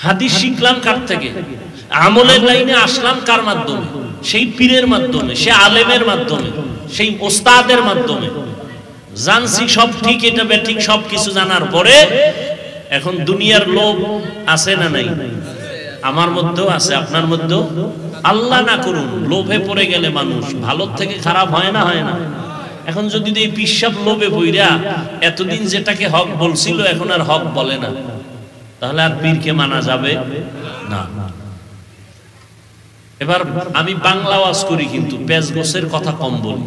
[SPEAKER 1] হাদিস শিখলাম কার থেকে? আমলের লাইনে আসলাম কার মাধ্যমে? সেই পীরের মাধ্যমে, সে আলেমের মাধ্যমে, সেই ওস্তাদের মাধ্যমে। জানছি সব ঠিক, এটা বেঠিক সব কিছু জানার পরে এখন দুনিয়ার লোভ আছে না নাই? আমার মধ্যেও আছে, আপনার মধ্যেও। আল্লাহ না করুন, লোভে পড়ে গেলে মানুষ ভালোর থেকে খারাপ হয় না? হয় না? এখন যদি এই পিসাব লোভে পইরা এতদিন যেটাকে হক বলছিল এখন আর হক বলে না, তাহলে আর পীরকে মানা যাবে না। এবার আমি বাংলা ওয়াজ করি কিন্তু পেজগোছের কথা কম বলি,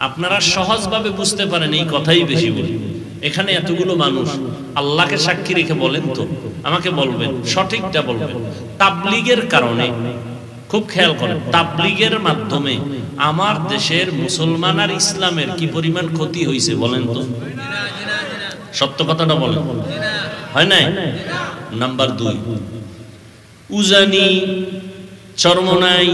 [SPEAKER 1] আপনারা সহজভাবে বুঝতে পারেন এই কথাই বেশি বলি। এখানে এতগুলো মানুষ আল্লাহকে সাক্ষী রেখে বলেন তো, আমাকে বলবেন, সঠিকটা বলবেন। তাবলীগের কারণে, খুব খেয়াল করেন, তাবলীগের মাধ্যমে আমার দেশের মুসলমান আর ইসলামের কি পরিমাণ ক্ষতি হয়েছে বলেন তো? সত্য কথাটা বলেন। হয় নাই? নাম্বার 2, উজানি, চরমনাই,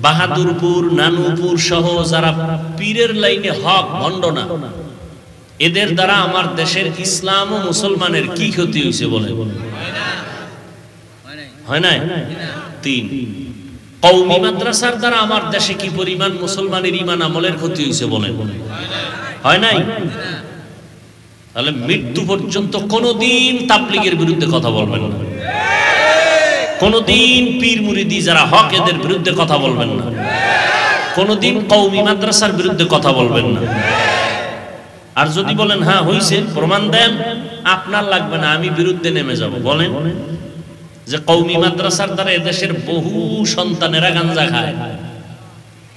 [SPEAKER 1] বাহাদুরপুর, নানুপুর সহ যারা পীরের লাইনে হক ভণ্ড না, এদের দ্বারা আমার দেশের ইসলাম ও মুসলমানের কি ক্ষতি হয়েছে বলেন? হয় নাই? 3, কওমি মাদ্রাসার দ্বারা আমার দেশে কি পরিমাণ মুসলমানের ঈমান আমলের ক্ষতি হয়েছে বলেন? হয় নাই? তাহলে মৃত্যু পর্যন্ত কোনদিন তাবলীগের বিরুদ্ধে কথা বলবেন না, কোনদিন পীর মুরিদি যারা হক এদের বিরুদ্ধে কথা বলবেন না, কোনদিন কওমি মাদ্রাসার বিরুদ্ধে কথা বলবেন না। আর যদি বলেন হ্যাঁ হইছে, প্রমাণ দেন, আপনার লাগবে না, আমি বিরুদ্ধে নেমে যাব। বলেন যে কওমি মাদ্রাসার দ্বারা এদেশের বহু সন্তানেরা গাঞ্জা খায়।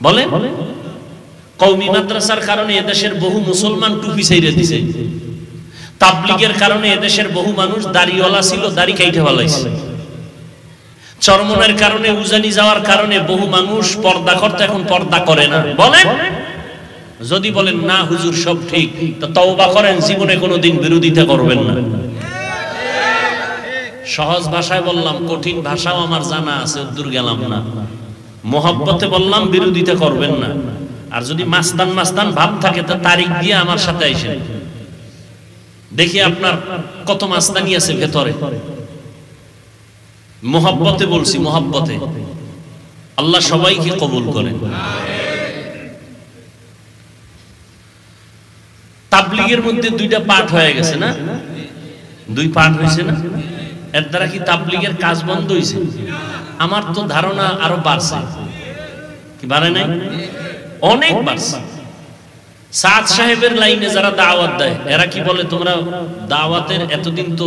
[SPEAKER 1] বলেন কওমি মাদ্রাসার কারণে এদেশের বহু মুসলমান টুপি ছেড়ে দিছে। তাবলীগের কারণে এদেশের বহু মানুষ দাড়িওয়ালা ছিল, দাড়ি কাইটে ফেলাইছে। চরমনের কারণে, উজানি যাওয়ার কারণে বহু মানুষ পর্দা করতে এখন পর্দা করে না। বলেন যদি বলেন না হুজুর সব ঠিক, তো তওবা করেন, জীবনে কোনোদিন বিরোধিতা করবেন না। সহজ ভাষায় বললাম, কঠিন ভাষাও আমার জানা আছে, দূর গেলাম না। মোহাব্বতে বললাম বিরোধিতা করবেন না। আর যদি মাস্তান মাস্তান ভাব থাকে তো তারিখ দিয়ে আমার সাথে আইসেন, দেখি আপনার কত মাস্তানি আছে ভেতরে। মোহাব্বতে বলছি, মোহাব্বতে। আল্লাহ সবাইকে কবুল করেন। তাবলীগের মধ্যে 2টা পাঠ হয়ে গেছে না? 2 পাঠ হয়েছে না? এর দ্বারা কি তাবলীগের কাজ বন্ধ হয়েছে? আমার তো ধারণা আরো বাড়ছে। কি বাড়ে নাই? অনেক বাড়ছে। সাদ সাহেবের লাইনে যারা দাওয়াত দেয় এরা কি বলে, তোমরা দাওয়াতের এতদিন তো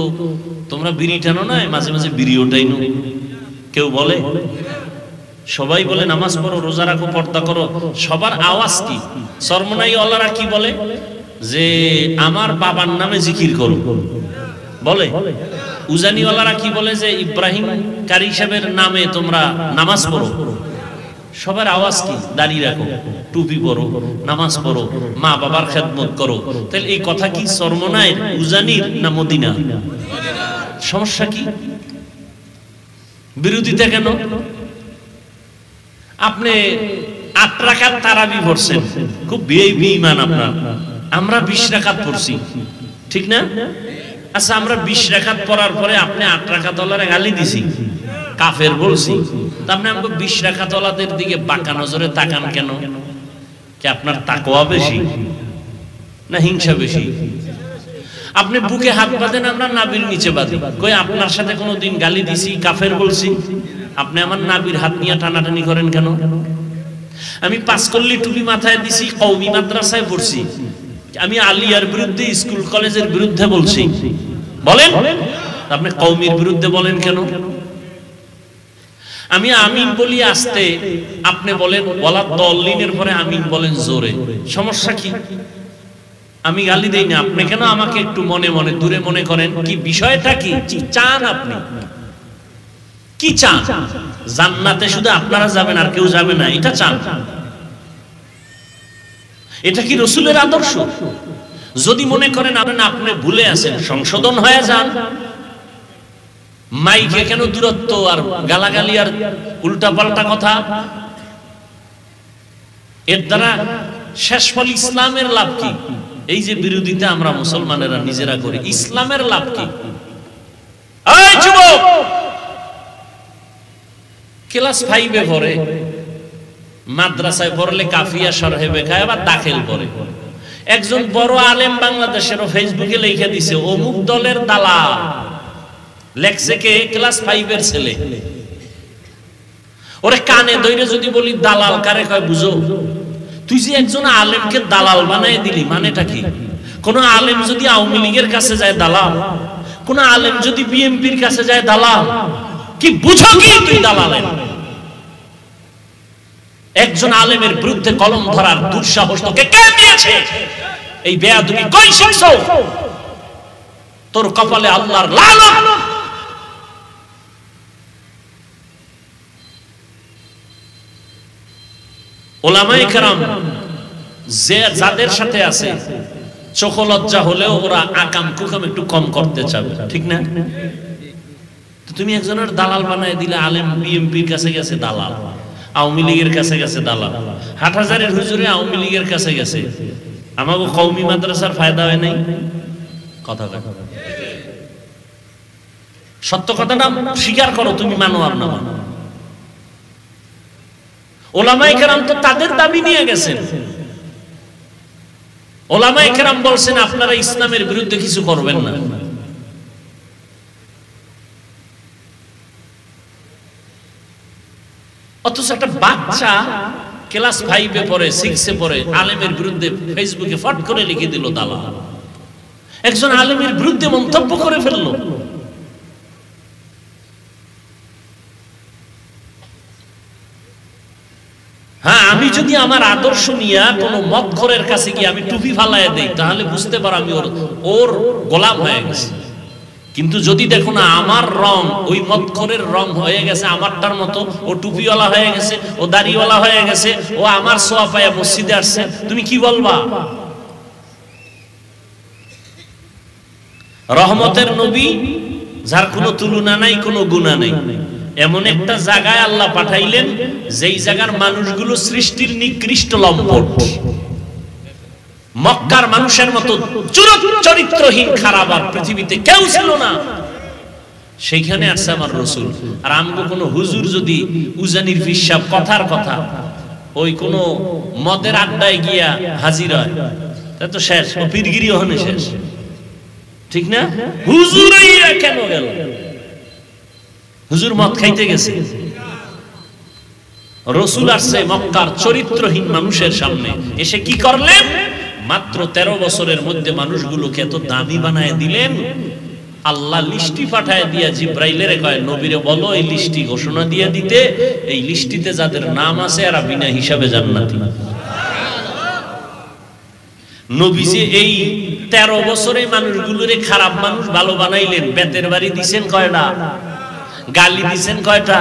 [SPEAKER 1] তোমরা বিড়ি টানো না, মাঝে মাঝে বিড়িও টাইনো। কেউ বলে? সবাই বলে নামাজ পড়ো, রোজা রাখো, পর্দা করো। সবার আওয়াজ কি? চরমনাই ওয়ালারা কি বলে যে আমার বাবার নামে জিকির করো, বলে। উজানিওয়ালারা কি বলে যে ইব্রাহিম কারি সাহেবের নামে তোমরা নামাজ পড়ো। সবার আওয়াজ কি? দাড়ি রাখো, টুপি পরো, নামাজ পড়ো, মা বাবার খেদমত করো। তাহলে এই কথা কি চরমনাইয়ের, উজানির না মদিনা? সমস্যা কি? বিরোধিতা কেন? আপনি 8 রাকাত তারাবি পড়ছেন, খুব বেঈমান আপনার। আমরা 20 রাকাত পড়ছি, ঠিক না? আচ্ছা, আমরা 20 রাকাত পড়ার পরে আপনি 8 রাকাত ওয়ালারে গালি দিছি, কাফের বলছি, তা আপনি আমাকে 20 রাকাত ওয়ালাদের দিকে বাঁকা নজরে তাকান কেন? কি আপনার তাকওয়া বেশি না হিংসা বেশি? আপনি বুকে হাত বাঁধেন, আমরা নাভির নিচে বাঁধি। কই আপনার সাথে কোনোদিন গালি দিছি, কাফের বলছি? আপনি আমার নাভির হাত নিয়ে টানাটানি করেন কেন? আমি 5 কল্লি টুপি মাথায় দিছি, কওমি মাদ্রাসায় পড়ছি, আমি আলিয়ার বিরুদ্ধে, স্কুল কলেজের বিরুদ্ধে বলছি, বলেন। আপনি কওমির বিরুদ্ধে বলেন কেন? আমি আমিন বলি আসতে, আপনি বলেন ওয়ালা দল্লিনের পরে আমিন বলেন জোরে, সমস্যা কি? আমি গালি দেই না, আপনি কেন আমাকে একটু মনে মনে দূরে মনে করেন? কি বিষয়টা কি চান আপনি? কি চান? জান্নাতে শুধু আপনারা যাবেন আর কেউ যাবে না, এটা চান? এটা কি রাসূলের আদর্শ? যদি মনে করেন আপনি ভুলে আছেন, সংশোধন হয়ে যান। মাইকে কেন দূরত্ব আর গালাগালি আর উল্টাপাল্টা কথা? এর দ্বারা শেষ ফল ইসলামের লাভ কি? এই যে বিরোধিতা আমরা মুসলমানেরা নিজেরা করি, ইসলামের লাভ কি? এই যুবক, ক্লাস 5 এ পড়ে, মাদ্রাসায় পড়লে কাফিয়া শরহে বেখায়, আবার দাখিল পড়ে। একজন বড় আলেম বাংলাদেশের ফেসবুকে লিখে দিছে অমুক দলের দালাল। লেখছে কে? ক্লাস 5 এর ছেলে। ওরে কানে ধরে যদি বলি দালাল কারে কয় বুঝো? তুই যে একজন আলেমকে দালাল বানায় দিলি, মানেটা কি? কোন আলেম যদি আওয়ামী লীগের কাছে যায় দালাল, কোন আলেম যদি বিএনপির কাছে যায় দালাল, কি বুঝো কি তুই দালালের? একজন আলেমের বিরুদ্ধে কলম ধরার দুঃসাহস তোকে কে দিয়েছে? এই বেয়াদবি কই শিখছো? তোর কপালে আল্লাহর লানত। ওলামায়ে কেরাম যে যাদের সাথে আছে, চোখ লজ্জা হলেও ওরা আকাম কুকাম একটু কম করতে চাবে, ঠিক না? তুমি একজনের দালাল বানায় দিলে, আলেম বিএনপির কাছে গেছে দালাল, আওয়ামী লীগের কাছে গেছে দালাল, হাটহাজারের হুজুরে আওয়ামী লীগের কাছে গেছে। আমাকে কওমি মাদ্রাসার ফায়দা হয় নাই? কথা সত্য কথাটা স্বীকার করো, তুমি মানো আর না মানো। ওলামায়ে কেরাম তো তাদের দাবি নিয়ে গেছেন। ওলামায়ে কেরাম বলছেন আপনারা ইসলামের বিরুদ্ধে কিছু করবেন না। অথচ একটা বাচ্চা ক্লাস 5 এ পড়ে, 6 এ পড়ে, আলেমের বিরুদ্ধে ফেসবুকে ফট করে লিখে দিল দালাল। একজন আলেমের বিরুদ্ধে মন্তব্য করে ফেললো। হ্যাঁ, আমি যদি আমার আদর্শ নিয়ে কোন মদখোরের কাছে গিয়ে আমি টুপি ফালায় দেই, তাহলে বুঝতে পারো আমি ওর গোলাম হয়ে গেছি। কিন্তু যদি দেখো না আমার রং ওই মদখোরের রং হয়ে গেছে আমারটার মতো, ও টুপিওয়ালা হয়ে গেছে, ও দাড়িওয়ালা হয়ে গেছে, ও আমার সোয়া পায়া মসজিদে আসছে, তুমি কি বলবা? রহমতের নবী, যার কোনো তুলনা নাই, কোনো গুণা নাই, এমন একটা জায়গায় আল্লাহ পাঠাইলেন যেই জায়গার মানুষগুলো সৃষ্টির নিকৃষ্ট লম্পট, মক্কার মানুষের মতো চরিত্রহীন খারাপ আর পৃথিবীতে কেউ ছিল না। সেইখানে আসছে আমার রাসূল। আর আমগো কোনো হুজুর যদি উজানির পিসাব কথার কথা ওই কোনো মদের আড্ডায় গিয়া হাজির হয়, তা তো শেষ, ও পীরগিরি ওখানে শেষ, ঠিক না? হুজুরই কেন গেল? হুজুর মদ খাইতে গেছে। রাসূল আসছে মক্কার চরিত্রহীন মানুষের সামনে, এসে কি করলেন? মাত্র 13 বছরের মধ্যে মানুষগুলোকে এত দামি বানায় দিলেন। আল্লাহ লিস্টি পাঠায় দিয়া জিব্রাইলের কয় নবীরে বলো এই লিস্টি ঘোষণা দিয়ে দিতে, এই লিস্টিতে যাদের নাম আছে এরা বিনা হিসাবে জান্নাতি। নবীজি এই 13 বছরে মানুষগুলোরে খারাপ মানুষ ভালো বানাইলেন। বেতের বাড়ি দিছেন কয়টা? গালি দিছেন কয়টা?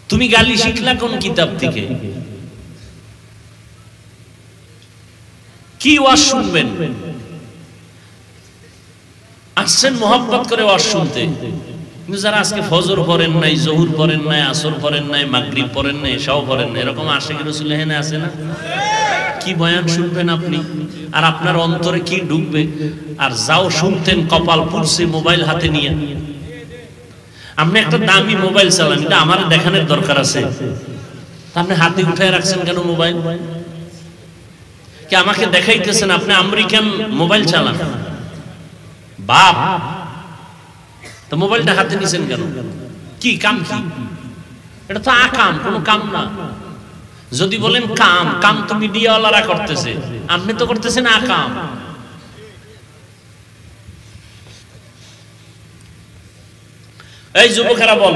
[SPEAKER 1] তুমি গালি শিখলা কোন কিতাব থেকে? কি ওয়াজ শুনবেন? আসছেন মোহাব্বত করে ওয়াজ শুনতে, কিন্তু যারা আজকে ফজর পড়েন নাই, জোহর পড়েন নাই, আসর পড়েন নাই, মাগরিব পড়েন নাই, এশাও পড়েন নাই, এরকম আশিক রাসূল এখানে আছে না? কি বয়ান শুনবেন আপনি? আর আপনার অন্তরে কি ঢুকবে? আর যাও শুনতেন কপাল পুড়ছে মোবাইল হাতে নিয়ে। আপনি একটা দামি মোবাইল চালান, এটা আমার দেখানোর দরকার আছে। আপনি হাতে উঠায় রাখছেন কেন মোবাইল? কি আমাকে দেখাইতেছেন আপনি আমেরিকান মোবাইল চালান? বাপ, তো মোবাইলটা হাতে নিছেন কেন? কি কাম? কি এটা? তো আকাম, কোনো কাম না। যদি বলেন কাম, কাম তো মিডিয়াওয়ালারা করতেছে, আপনি তো করতেছেন আকাম। এই যুবকেরা বল,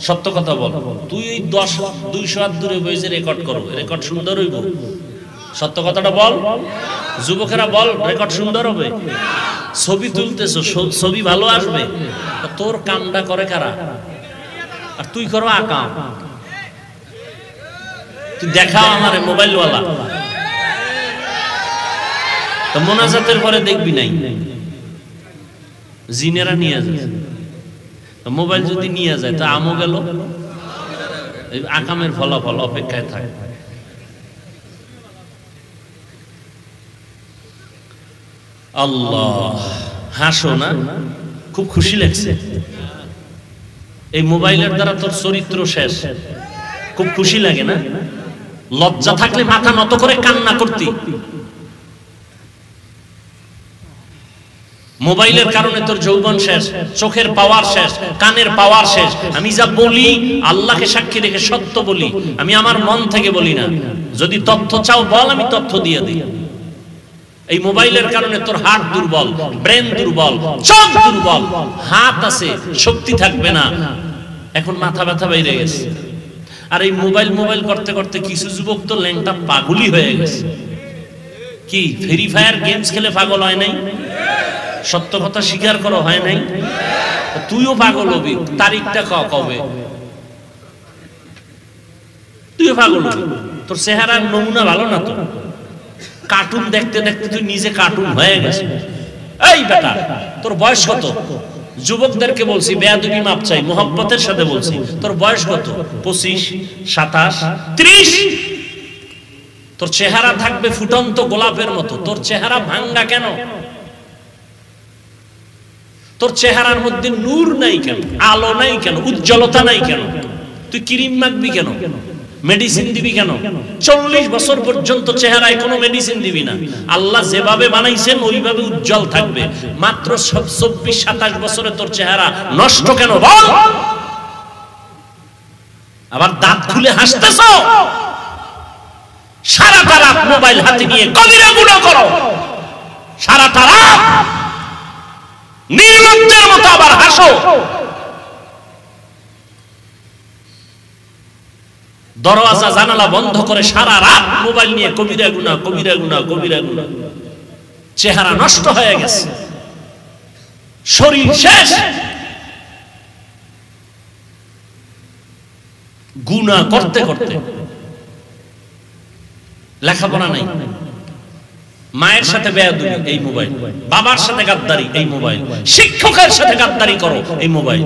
[SPEAKER 1] সত্য কথা বল, তুই এই 200 হাত দূরে বসে রেকর্ড করবো, রেকর্ড সুন্দর হইব? সত্য কথাটা বল। যুবকেরা বল, রেকর্ড সুন্দর হবে? ছবি তুলতেছো, ছবি ভালো আসবে? তোর কামটা করে কারা? আর তুই করো আকাম। তুই দেখাও আমার মোবাইলওয়ালা, তো মোনাজাতের পরে দেখবি নাই জিনেরা নিয়ে যায়। মোবাইল যদি নিয়ে যায় তা আমও গেল, আকামের ফলাফল অপেক্ষায় থাকে। আল্লাহ, হাসো না, খুব খুশি লাগছে। এই মোবাইলের দ্বারা তোর চরিত্র শেষ, খুব খুশি লাগে না? লজ্জা থাকলে মাথা নত করে কান্না করতি। মোবাইলের কারণে তোর যৌবন শেষ, চোখের পাওয়ার শেষ, কানের পাওয়ার শেষ। আমি যা বলি আল্লাহকে সাক্ষী রেখে সত্য বলি, আমি আমার মন থেকে বলি না। যদি তথ্য চাও বল, আমি তথ্য দিয়ে দিই। এই মোবাইলের কারণে তোর হার্ট দুর্বল, ব্রেন দুর্বল, চোখ দুর্বল, হাত আছে শক্তি থাকবে না, এখন মাথা ব্যথা বেড়ে গেছে। আর এই মোবাইল মোবাইল করতে করতে কিছু যুবক তো ল্যাংটা পাগলি হয়ে গেছে। কি ফ্রি ফায়ার গেমস খেলে পাগল হয় নাই? সত্য কথা স্বীকার করো, হয় নাই? তুইও পাগল হবি, তারিখটা কবে? তুইও পাগল হবি। তোর চেহারার নমুনা ভালো না তো, কার্টুন দেখতে দেখতে তুই নিজে কার্টুন হয়ে গেছে। এই বেটা, তোর বয়স কত? যুবকদেরকে বলছি, বেয়াদবি মাপ চাই, মোহব্বতের সাথে বলছি, তোর বয়স কত? 25, 27, 30? তোর চেহারা থাকবে ফুটন্ত গোলাপের মতো, তোর চেহারা ভাঙ্গা কেন? তোর চেহারার মধ্যে নূর নাই কেন? আলো নাই কেন? উজ্জ্বলতা নাই কেন? তুই ক্রিম মাখবি কেন? মেডিসিন দিবি কেন? 40 বছর পর্যন্ত চেহারায় কোনো মেডিসিন দিবি না। আল্লাহ যেভাবে বানাইছেন ওইভাবে উজ্জ্বল থাকবে। মাত্র 24-27 বছরে তোর চেহারা নষ্ট কেন বল? আবার দাঁত খুলে হাসতেছ? সারাটা রাত মোবাইল হাতে নিয়ে কবিরা গুনাহ করো, সারাটা রাত নির্লজ্জের মতো আবার হাসো। দরওয়াজা জানালা বন্ধ করে সারা রাত মোবাইল নিয়ে কবিরা গুনাহ, কবিরা গুনাহ, কবিরা গুনাহ। চেহারা নষ্ট হয়ে গেছে, শরীর শেষ, গুনাহ করতে করতে। লেখাপড়া নাই, মায়ের সাথে বেয়াদবি এই মোবাইল, বাবার সাথে গাদ্দারি এই মোবাইল, শিক্ষকের সাথে গাদ্দারি করো এই মোবাইল।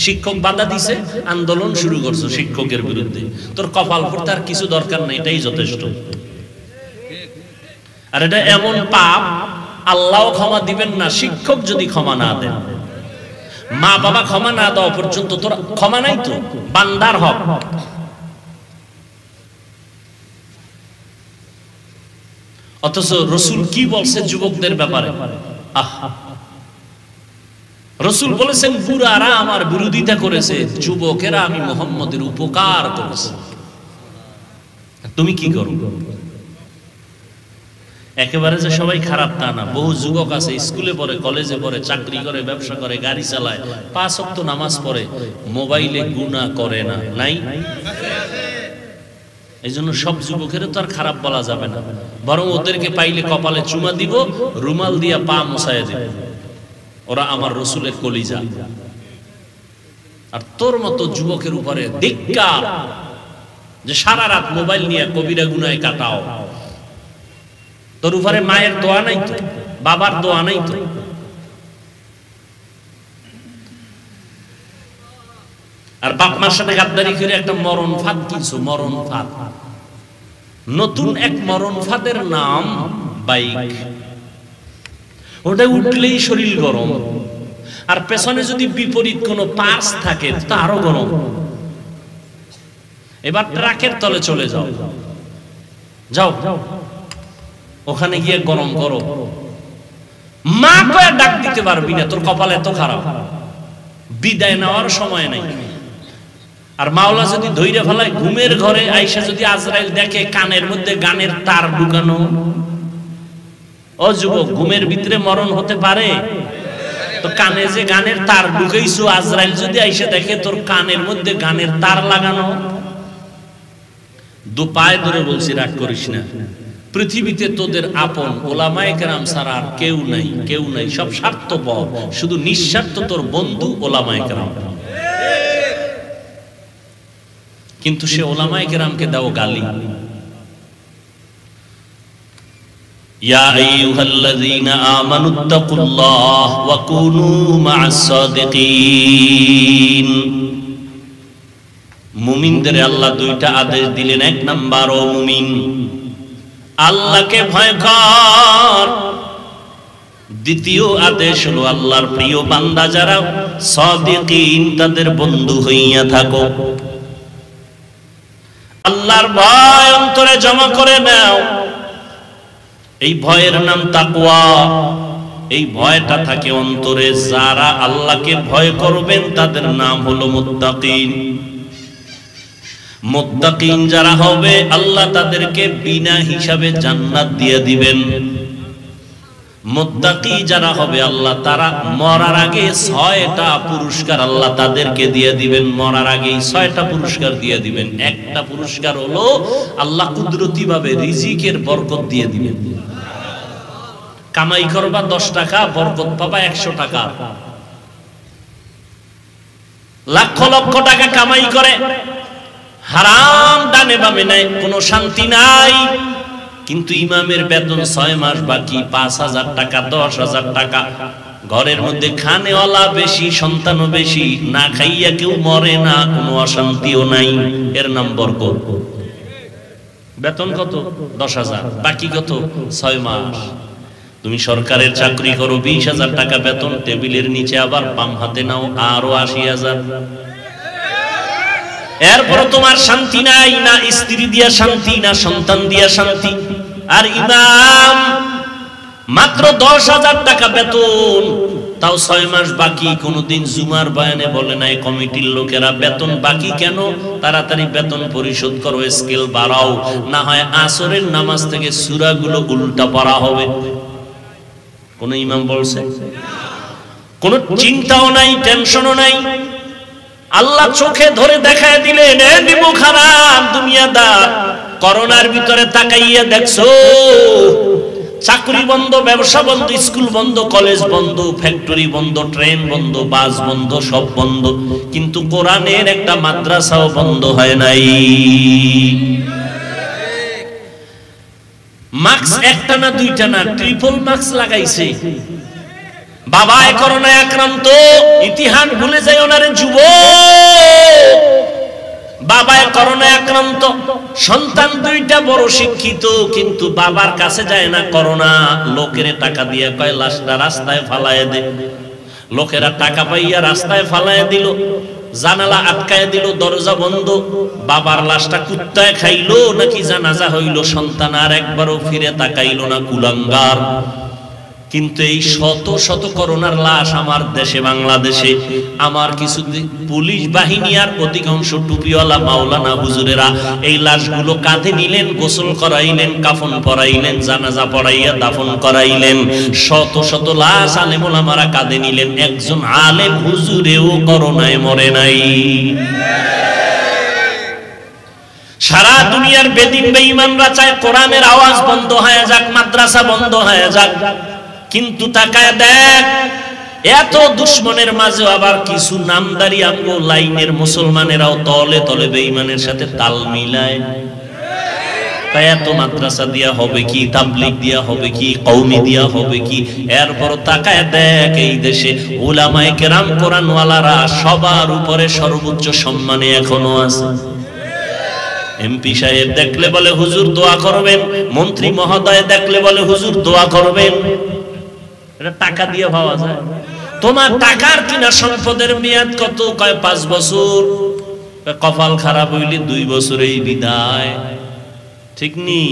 [SPEAKER 1] শিক্ষক বাধা দিছে, আন্দোলন শুরু করছো শিক্ষকের বিরুদ্ধে। তোর কপাল ফুটতে আর কিছু দরকার নাই, এটাই যথেষ্ট। আর এটা এমন পাপ আল্লাহও ক্ষমা দিবেন না শিক্ষক যদি ক্ষমা না দেন। মা বাবা ক্ষমা না দেওয়া পর্যন্ত তোর ক্ষমা নাই তো, বান্দার হক। অথচ রসুল কি বলছে যুবকদের ব্যাপারে? রসুল বলেছেন, বুড়ারা আমার বিরোধিতা করেছে, যুবকেরা আমি মুহাম্মদের উপকার করেছে। তুমি কি করো? একেবারে যে সবাই খারাপ তা না, বহু যুবক আছে স্কুলে পড়ে, কলেজে পড়ে, চাকরি করে, ব্যবসা করে, গাড়ি চালায়, 5 ওয়াক্ত নামাজ পড়ে, মোবাইলে গুনাহ করে না? নাই? এই জন্য সব যুবকের তো আর খারাপ বলা যাবে না, বরং ওদেরকে পাইলে কপালে চুমা দিব, রুমাল দিয়া পা মুছাইয়া দিব, ওরা আমার রসুলের কলিজা। আর তোর মতো যুবকের উপরে ধিক্কার, যে সারা রাত মোবাইল নিয়ে কবিরা গুনায় কাটাও। তোর উপরে মায়ের দোয়া নাই তো, বাবার দোয়া নাই তো। আর বাপ মার সাথে গাদ্দারি করে একটা মরণ ফাঁদ কিনছো, মরণ ফাঁদ। নতুন এক মরণ ফাঁদের নাম বাইক। ওটা উঠলেই শরীর গরম, আর পেছনে যদি বিপরীত কোনো পার্স থাকে তা আরো গরম। এবার ট্রাকের তলে চলে যাও, যাও ওখানে গিয়ে গরম করো। মা কয়ে ডাক দিতে পারবি না, তোর কপাল এত খারাপ, বিদায় নেওয়ার সময় নাই। আর মাওলা যদি ধৈর্য ফেলায় ঘুমের ঘরে আইসা যদি আজরাইল দেখে কানের মধ্যে গানের তার ঢুকানো, ও যুবক, ঘুমের ভিতরে মরণ হতে পারে? তো কানে যে গানের তার ঢুকাইছো, আজরাইল যদি আইসা দেখে তোর কানের মধ্যে গানের তার লাগানো, দু পায়ে ধরে বলছি রাগ করিস না, পৃথিবীতে তোদের আপন ওলামায়ে কেরাম ছাড়া আর কেউ নাই, কেউ নাই, সব স্বার্থপর, শুধু নিঃস্বার্থ তোর বন্ধু ওলামায়ে কেরাম। কিন্তু সে ওলামায়ে কেরামকে দাও গালি। ইয়া আইয়ুহাল্লাযীনা আমানুত্তাকুল্লাহ ওয়া কুনু মা'আস সাদিকিন। মুমিনদের আল্লাহ দুইটা আদেশ দিলেন। এক নাম্বার, ও মুমিন আল্লাহকে ভয় কর। দ্বিতীয় আদেশ হলো আল্লাহর প্রিয় বান্দা যারা সাদিকিন তাদের বন্ধু হইয়া থাকো। আল্লাহর ভয় অন্তরে জমা করে নাও। এই ভয়ের নাম তাকওয়া। এই ভয়টা থাকে অন্তরে। যারা আল্লাহকে ভয় করবেন তাদের নাম হলো মুত্তাকিন। মুত্তাকিন যারা হবে আল্লাহ তাদেরকে বিনা হিসাবে জান্নাত দিয়ে দিবেন। মুত্তাকি যারা হবে আল্লাহ তারা মরার আগে 6টা পুরস্কার আল্লাহ তাদেরকে দিয়ে দিবেন। মরার আগে 6টা পুরস্কার দিয়ে দিবেন। একটা পুরস্কার হলো আল্লাহ কুদরতি ভাবে রিজিকের বরকত দিয়ে দিবেন। কামাই করবা 10 টাকা, বরকত পাবা 100 টাকা। লক্ষ লক্ষ টাকা কামাই করে হারাম ডানে বামে নাই, কোনো শান্তি নাই। কিন্তু ইমামের বেতন 6 মাস বাকি, 5,000 টাকা, 10,000 টাকা। ঘরের মধ্যে খানেওয়ালা বেশি, সন্তানও বেশি, না খাইয়া কেউ মরে না, কোনো অশান্তিও নাই। এর নাম বরকত। বেতন কত? 10,000, বাকি কত? 6 মাস। তুমি সরকারের চাকরি করো, 20,000 টাকা বেতন, টেবিলের নিচে আবার বাম হাতে নাও আরো 80,000। এরপর তোমার শান্তি নাই, না স্ত্রী দিয়া শান্তি, না সন্তান দিয়া শান্তি। আর ইমাম মাত্র 10,000 টাকা বেতন, তাও 6 মাস বাকি। কোনদিন জুমার বয়ানে বলে নাই কমিটির লোকেরা বেতন বাকি কেন? তাড়াতাড়ি বেতন পরিশোধ করো, স্কেল বাড়াও, না হয় আসরের নামাজ থেকে সূরাগুলো উল্টা পড়া হবে। কোন ইমাম বলছে? কোন চিন্তাও নাই, টেনশনও নাই। আল্লাহ চোখে ধরে দেখায় দিলেন, এ দিবু খারাপ দুনিয়াদার, করোনার ভিতরে তাকাইয়া দেখছো চাকরি বন্ধ, ব্যবসা বন্ধ, স্কুল বন্ধ, কলেজ বন্ধ, ফ্যাক্টরি বন্ধ, ট্রেন বন্ধ, বাস বন্ধ, সব বন্ধ। কিন্তু কোরআনের একটা মাদ্রাসাও বন্ধ হয় নাই। মাস্ক একটা না দুইটা না, ট্রিপল মাস্ক লাগাইছে। বাবা করোনায় আক্রান্ত, ইতিহাস ভুলে যায় ওনারে যুবক। বাবা করোনায় আক্রান্ত, সন্তান 2টা বড় শিক্ষিত, কিন্তু বাবার কাছে যায় না করোনা। লোকের টাকা দিয়ে কয় লাশটা রাস্তায় ফালায় দে। লোকেরা টাকা পাইয়া রাস্তায় ফালায় দিল, জানালা আটকায় দিল, দরজা বন্ধ। বাবার লাশটা কুত্তায় খাইলো নাকি জানাজা হইল, সন্তান আর একবারও ফিরে তাকাইলো না, কুলাঙ্গার। কিন্তু এই শত শত করোনার লাশ আমার দেশে, বাংলাদেশে, আমার কিছু পুলিশ বাহিনী আর অধিকাংশ টুপিওয়ালা মাওলানা হুজুরেরা এই লাশগুলো কাঁধে নিলেন, গোসল করাইলেন, কাফন পরাইলেন, জানাজা পড়াইয়া দাফন করাইলেন। শত শত লাশ আলেম ওলামারা কাঁধে নিলেন, একজন আলেম হুজুরেও করোনায় মরে নাই। সারা দুনিয়ার বেদিন বেঈমানরা চায় কোরআনের আওয়াজ বন্ধ হয়ে যাক, মাদ্রাসা বন্ধ হয়ে যাক। কিন্তু তাকায় দেখ, এত দুশ্মনের মাঝে আবার কিছু নামদারি আমগো লাইনের মুসলমানেরাও তলে তলে বেঈমানের সাথে তাল মিলায়। তাই এত মাদ্রাসা দিয়া হবে কি, তাবলীগ দিয়া হবে কি, কওমি দিয়া হবে কি? এরপর তাকায় দেখ, এই দেশে উলামায়ে কেরাম কোরআনওয়ালারা সবার উপরে সর্বোচ্চ সম্মানে এখনো আছে। এমপি সাহেব দেখলে বলে হুজুর দোয়া করবেন, মন্ত্রী মহোদয় দেখলে বলে হুজুর দোয়া করবেন। এটা টাকা দিয়ে পাওয়া যায়। তোমার টাকার কিনা সম্পদের মেয়াদ কত? কয় 5 বছর। কপাল খারাপ হইলে 2 বছরেই বিদায়। ঠিক নি?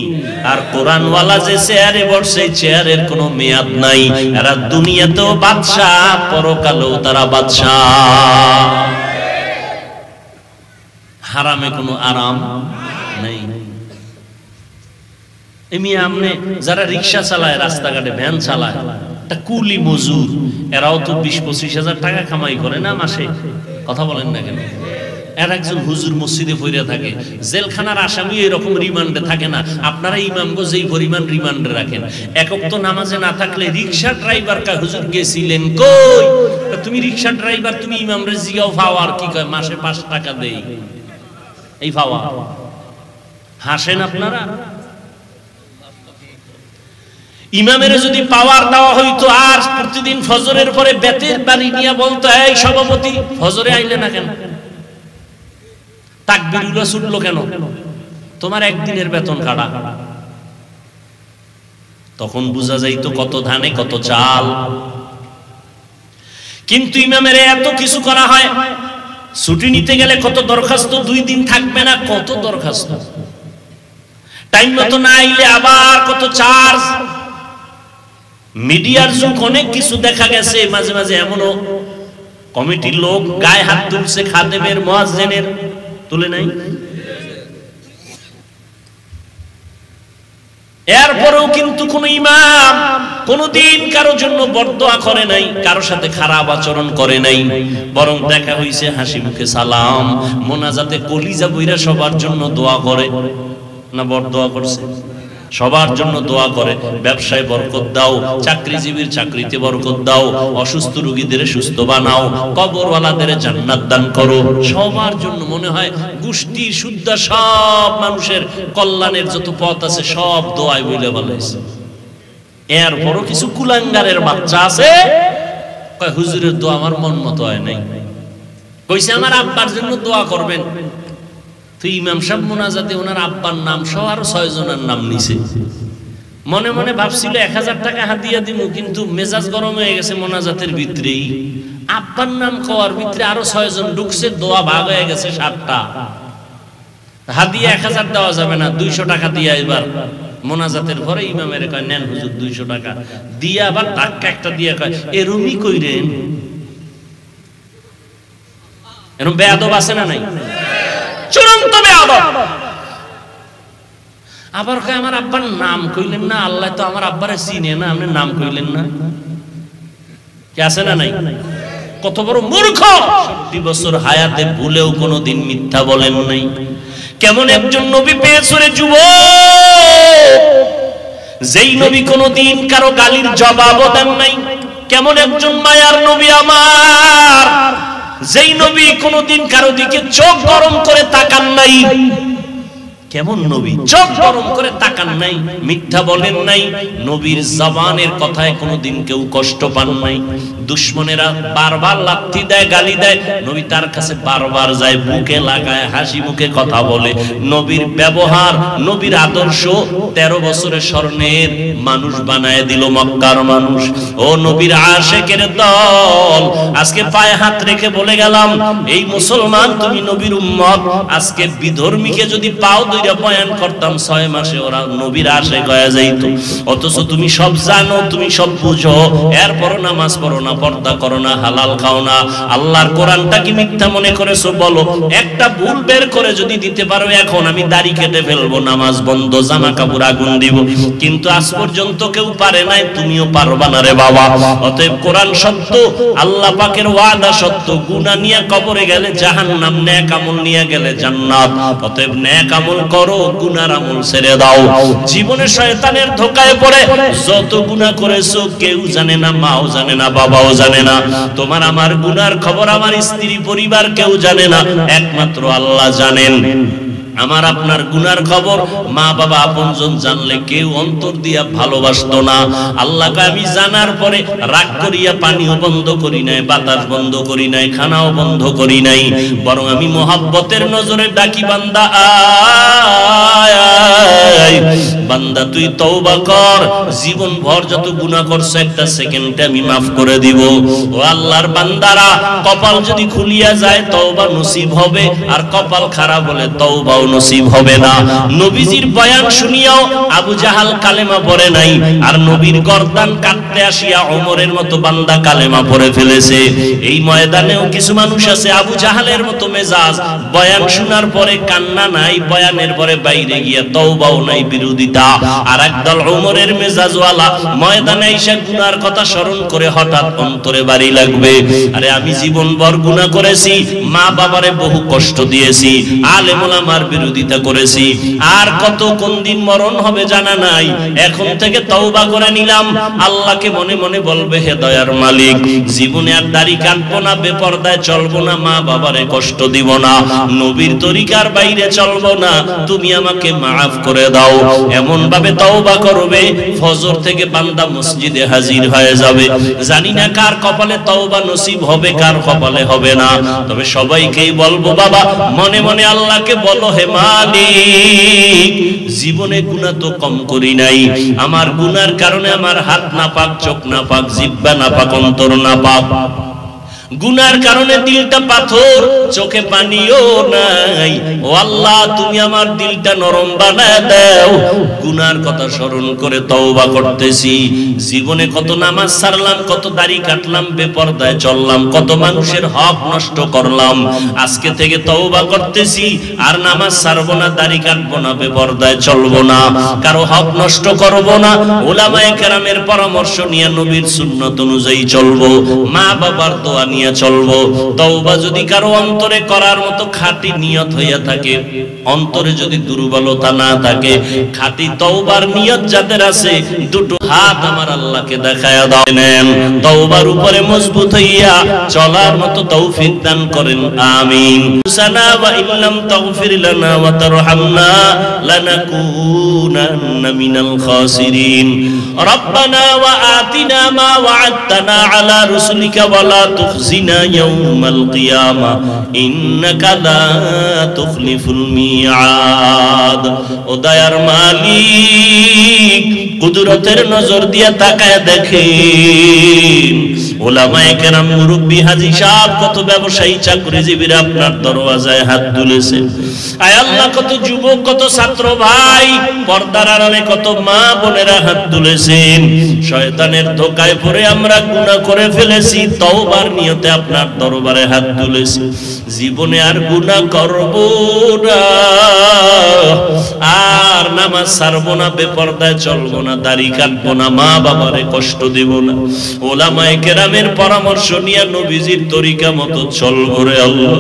[SPEAKER 1] আর কোরআনওয়ালা যে চেয়ারে বসে, চেয়ারের কোনো মেয়াদ নাই। এরা দুনিয়াতেও বাদশাহ, পরকালেও তারা বাদশাহ। হারামে কোনো আরাম নাই। এমনি আমনে যারা রিক্সা চালায়, রাস্তাঘাটে ভ্যান চালায়, একটা কুলি মজুর, এরাও তো 20-25 হাজার টাকা কামাই করে না মাসে, কথা বলেন না কেন? এর একজন হুজুর মসজিদে পড়ে থাকে, জেলখানার আসামি এরকম রিমান্ডে থাকে না। আপনারা ইমামগো যেই পরিমাণ রিমান্ডে রাখেন, একক তো নামাজে না থাকলে রিক্সা ড্রাইভার কা হুজুর গেছিলেন কই? তুমি রিক্সা ড্রাইভার, তুমি ইমামরে জিগাও ফাওয়ার কি কয়, মাসে 5 টাকা দেই, এই ফাওয়া। হাসেন আপনারা? ইমামের যদি পাওয়ার দেওয়া হইতো আর প্রতিদিন ফজরের পরে বেতের বাড়ি নিয়ে বলতো, এই সভাপতি ফজরে আইলে না কেন, তাকবীরুল্লাহ ছুটলো কেন, তোমার একদিনের বেতন কাটা। তখন বোঝা যাইতো কত ধানে কত চাল। কিন্তু ইমামের এত কিছু করা হয়, ছুটি নিতে গেলে কত দরখাস্ত, 2 দিন থাকবে না, কত দরখাস্ত, টাইম মতো না আইলে আবার কত চার্জ। মিডিয়ার যুগ, অনেক কিছু দেখা গেছে। মাঝে মাঝে এমনও কমিটির লোক গায়ে হাত তুলছে, খাদেমের মুয়াজ্জিনের তুলে নাই। এরপরেও কিন্তু কোন ইমাম কোনদিন কারোর জন্য বরদোয়া করে নাই, কারোর সাথে খারাপ আচরণ করে নাই, বরং দেখা হইছে হাসি মুখে সালাম, মোনাজাতে কলিজা বইরা সবার জন্য দোয়া করে না, বরদোয়া করছে? সবার জন্য দোয়া করে। ব্যবসায় বরকত দাও, চাকরিজীবীর চাকরিতে বরকত দাও, অসুস্থ রোগীদের সুস্থ বানাও, কবরওয়ালাদের জান্নাত দান করো, সবার জন্য। মনে হয় গোষ্ঠী শুদ্ধ সব মানুষের কল্যাণের যত পথ আছে সব দোয়ায় বলে বলেছে। এরপরও কিছু কুলাঙ্গারের বাচ্চা আছে, কয় হুজুরের দোয়া আমার মন মতো হয় নাই, কইছে আমার আব্বার জন্য দোয়া করবেন। তো ইমাম সাহেব মোনাজাতে ওনার আব্বার নাম সহ আরো 6 জনের নাম নিছে। মনে মনে ভাবছিল 1000 টাকা হাদিয়া দিব, কিন্তু মেজাজ গরম হয়ে গেছে মোনাজাতের ভিতরেই। আব্বার নাম কওয়ার ভিতরে আরো 6 জন ঢুকছে, দোয়া ভাগ হয়ে গেছে 7টা। হাদিয়া 1000 দেওয়া যাবে না, 200 টাকা দিয়া এবার মোনাজাতের পরে ইমামের কয়, নেন হুজুর 200 টাকা দিয়া, আবার ধাক্কা একটা দিয়া কয়, এরুমি কইরেন। এরকম বেয়াদব আছে না নাই? চূড়ান্ত বেয়াদব। আবার কয় আমার আব্বার নাম কইলেন না, আল্লাহ তো আমার আব্বারে চিনে না, আপনি নাম কইলেন না। কি আছে না নাই? কত বড় মূর্খ! 70 বছর হায়াতে ভুলেও কোনোদিন মিথ্যা বলেন নাই। কেমন একজন নবী পেয়েছো রে যুবক, যেই নবী কোনোদিন কারো গালির জবাবও দেন নাই। কেমন একজন মায়ার নবী আমার, যেই নবী কোনোদিন কারো দিকে চোখ গরম করে তাকান নাই। কেমন নবী, চোখ গরম করে তাকান নাই, মিথ্যা বলেন নাই, নবীর জবানের কথায় কোনোদিন কেউ কষ্ট পান নাই। দুশমনেরা বারবার লাথি দেয়, গালি দেয়, নবী তার কাছে বারবার যায়, বুকে লাগায়, হাসি মুখে কথা বলে। নবীর ব্যবহার, নবীর আদর্শ 13 বছরের স্বর্ণের মানুষ বানায় দিল মক্কার মানুষ। ও নবীর আশিকের দল, আজকে পায়ে হাত রেখে বলে গেলাম, এই মুসলমান তুমি নবীর উম্মত। আজকে বিধর্মীকে যদি পাও বয়ান করতাম, 6 মাসে ওরা নবীর আশিক হয়ে যাইতো। অথচ তুমি সব জানো, তুমি সব বুঝো, এরপরও নামাজ পড়ো না, পর্দা করো না, হালাল খাও না, আল্লাহর কোরআনটা কি মিথ্যা মনে করেছো? বলো। একটা ভুল বের করে যদি দিতে পারো, এখন আমি দাড়ি কেটে ফেলবো, নামাজ বন্ধ, জামা কাপড় আগুন দিব। কিন্তু আজ পর্যন্ত কেউ পারে নাই, তুমিও পারবা না রে বাবা। অতএব কোরআন সত্য, আল্লাহ পাকের ওয়াদা সত্য। গুনাহ নিয়ে কবরে গেলে জাহান্নাম, নেক আমল নিয়ে গেলে জান্নাত। অতএব নেক আমল করো, গুনার আমল ছেড়ে দাও। জীবনে শয়তানের ধোঁকায় পড়ে যত গুনাহ করেছো কেউ জানে না, মাও জানে না, বাবাও জানে না। তোমার আমার গুনার খবর আমার স্ত্রী পরিবার কেউ জানে না, একমাত্র আল্লাহ জানেন। আমার আপনার গুনার খবর মা বাবা আপনজন জানলে কেউ অন্তর দিয়া ভালোবাসতো না। আল্লাহকে আমি জানার পরে রাগ করিয়া পানিও বন্ধ করি নাই, বাতাস বন্ধ করি নাই, খানাও বন্ধ করি নাই, বরং আমি মোহাব্বতের নজরে ডাকি, বান্দা আয়, বান্দা তুই তওবা কর, জীবন ভর যত গুনাহ করছো একটা সেকেন্ডে আমি মাফ করে দিব। ও আল্লাহর বান্দারা, কপাল যদি খুলিয়া যায় তওবা নসিব হবে, আর কপাল খারাপ হলে তওবা নসিব হবে না। নবীজির বয়ান শুনিয়াও আবু জাহাল কালেমা পড়ে নাই, আর নবীর গর্দান কাটতে আসিয়া ওমরের মতো বান্দা কালেমা পড়ে ফেলেছে। এই ময়দানেও কিছু মানুষ আছে আবু জাহালের মতো মেজাজ, বয়ান শোনার পরে কান্না নাই, বয়ানের পরে বাইরে গিয়া তওবাও নাই, বিরোধিতা বান্দা। আর একদল ওমরের মেজাজওয়ালা ময়দানে এসে গুনার কথা স্মরণ করে হঠাৎ অন্তরে বাড়ি লাগবে, আরে আমি জীবনভর গুনাহ করেছি, মা বাবারে বহু কষ্ট দিয়েছি, আলেম ওলামার বিরোধিতা করেছি, আর কত কোন দিন মরণ হবে জানা নাই, এখন থেকে তওবা করে নিলাম। আল্লাহকে মনে মনে বলবে, হে দয়ার মালিক, জীবনে আর দাড়ি কাটবো না, বেপরদায় চলবো না, মা বাবারে কষ্ট দিব না, নবীর তরিকার বাইরে চলবো না, তুমি আমাকে মাফ করে দাও। এমন ভাবে তওবা করবে, ফজর থেকে বান্দা মসজিদে হাজির হয়ে যাবে। জানি না কার কপালে তওবা নসিব হবে, কার কপালে হবে না, তবে সবাইকেই বলবো বাবা মনে মনে আল্লাহকে বলো, হে মালিক, জীবনে গুনাহ তো কম করি নাই, আমার গুনার কারণে আমার হাত নাপাক, চোখ নাপাক, জিহ্বা নাপাক, অন্তর নাপাক, গুনার কারণে দিলটা পাথর, চোখে পানিও নাই। ও আল্লাহ, তুমি আমার দিলটা নরম বানায় দাও। গুনার কথা স্মরণ করে তওবা করতেছি। জীবনে কত নামাজ ছাড়লাম, কত দাড়ি কাটলাম, বেপরদায় চললাম, কত মানুষের হক নষ্ট করলাম। আজকে থেকে তওবা করতেছি, আর নামাজ ছাড়বো না, দাড়ি কাটবো না, বেপরদায় চলবো না, কারো হক নষ্ট করবো না, উলামায়ে কেরামের পরামর্শ নিয়ে নবীর সুন্নাত অনুযায়ী চলবো, মা বাবার দোয়া নিয়ে চলবো। তওবা যদি কারো অন্তরে করার মতো খাঁটি নিয়ত হইয়া থাকে, অন্তরে যদি দুর্বলতা না থাকে, খাঁটি তওবার নিয়ত যাদের আছে, দুটো হাত আমার আল্লাহকে দেখায়া দেন, তওবার উপরে মজবুত হইয়া চলার মতো তৌফিক দান করেন, আমিন। সানা ওয়া ইল্লাম তাগফির লানা ওয়া তারহামনা লানাকুনান্না মিনাল খাসিরিন। রব্বানা ওয়া আতিনা মা ওয়া'আদতানা আলা রুসুলিকা ওয়া লা তুখজিনা ইয়াউমাল কিয়ামা ইন্নাকা লা তুখলিফুল মিআদ। ও দয়ার মালিক, কুদরতের নজর দিয়া তাকায় দেখেন, উলামায়ে কেরাম, মুরব্বি, হাজী সাহেব, কত ব্যবসায়ী, চাকরিজীবীরা আপনার দরওয়াজায় হাত তুলেছে। আয় আল্লাহ, কত যুবক, কত ছাত্র ভাই, পর্দার আড়ালে কত মা বোনেরা হাত তুলেছেন। শয়তানের ধোঁকায় পড়ে আমরা গুনাহ করে ফেলেছি, তওবার নিয়তে আপনার দরবারে হাত তুলেছি। জীবনে আর গুনাহ করব না, আর নামাজ ছাড়বো না, বেপরদায় চলবো না, দাড়ি কাটবো না, মা বাবারে কষ্ট দেব না, উলামায়ে কেরামের পরামর্শ নিয়ে নবীজির তরিকা মতো চলবো রে আল্লাহ।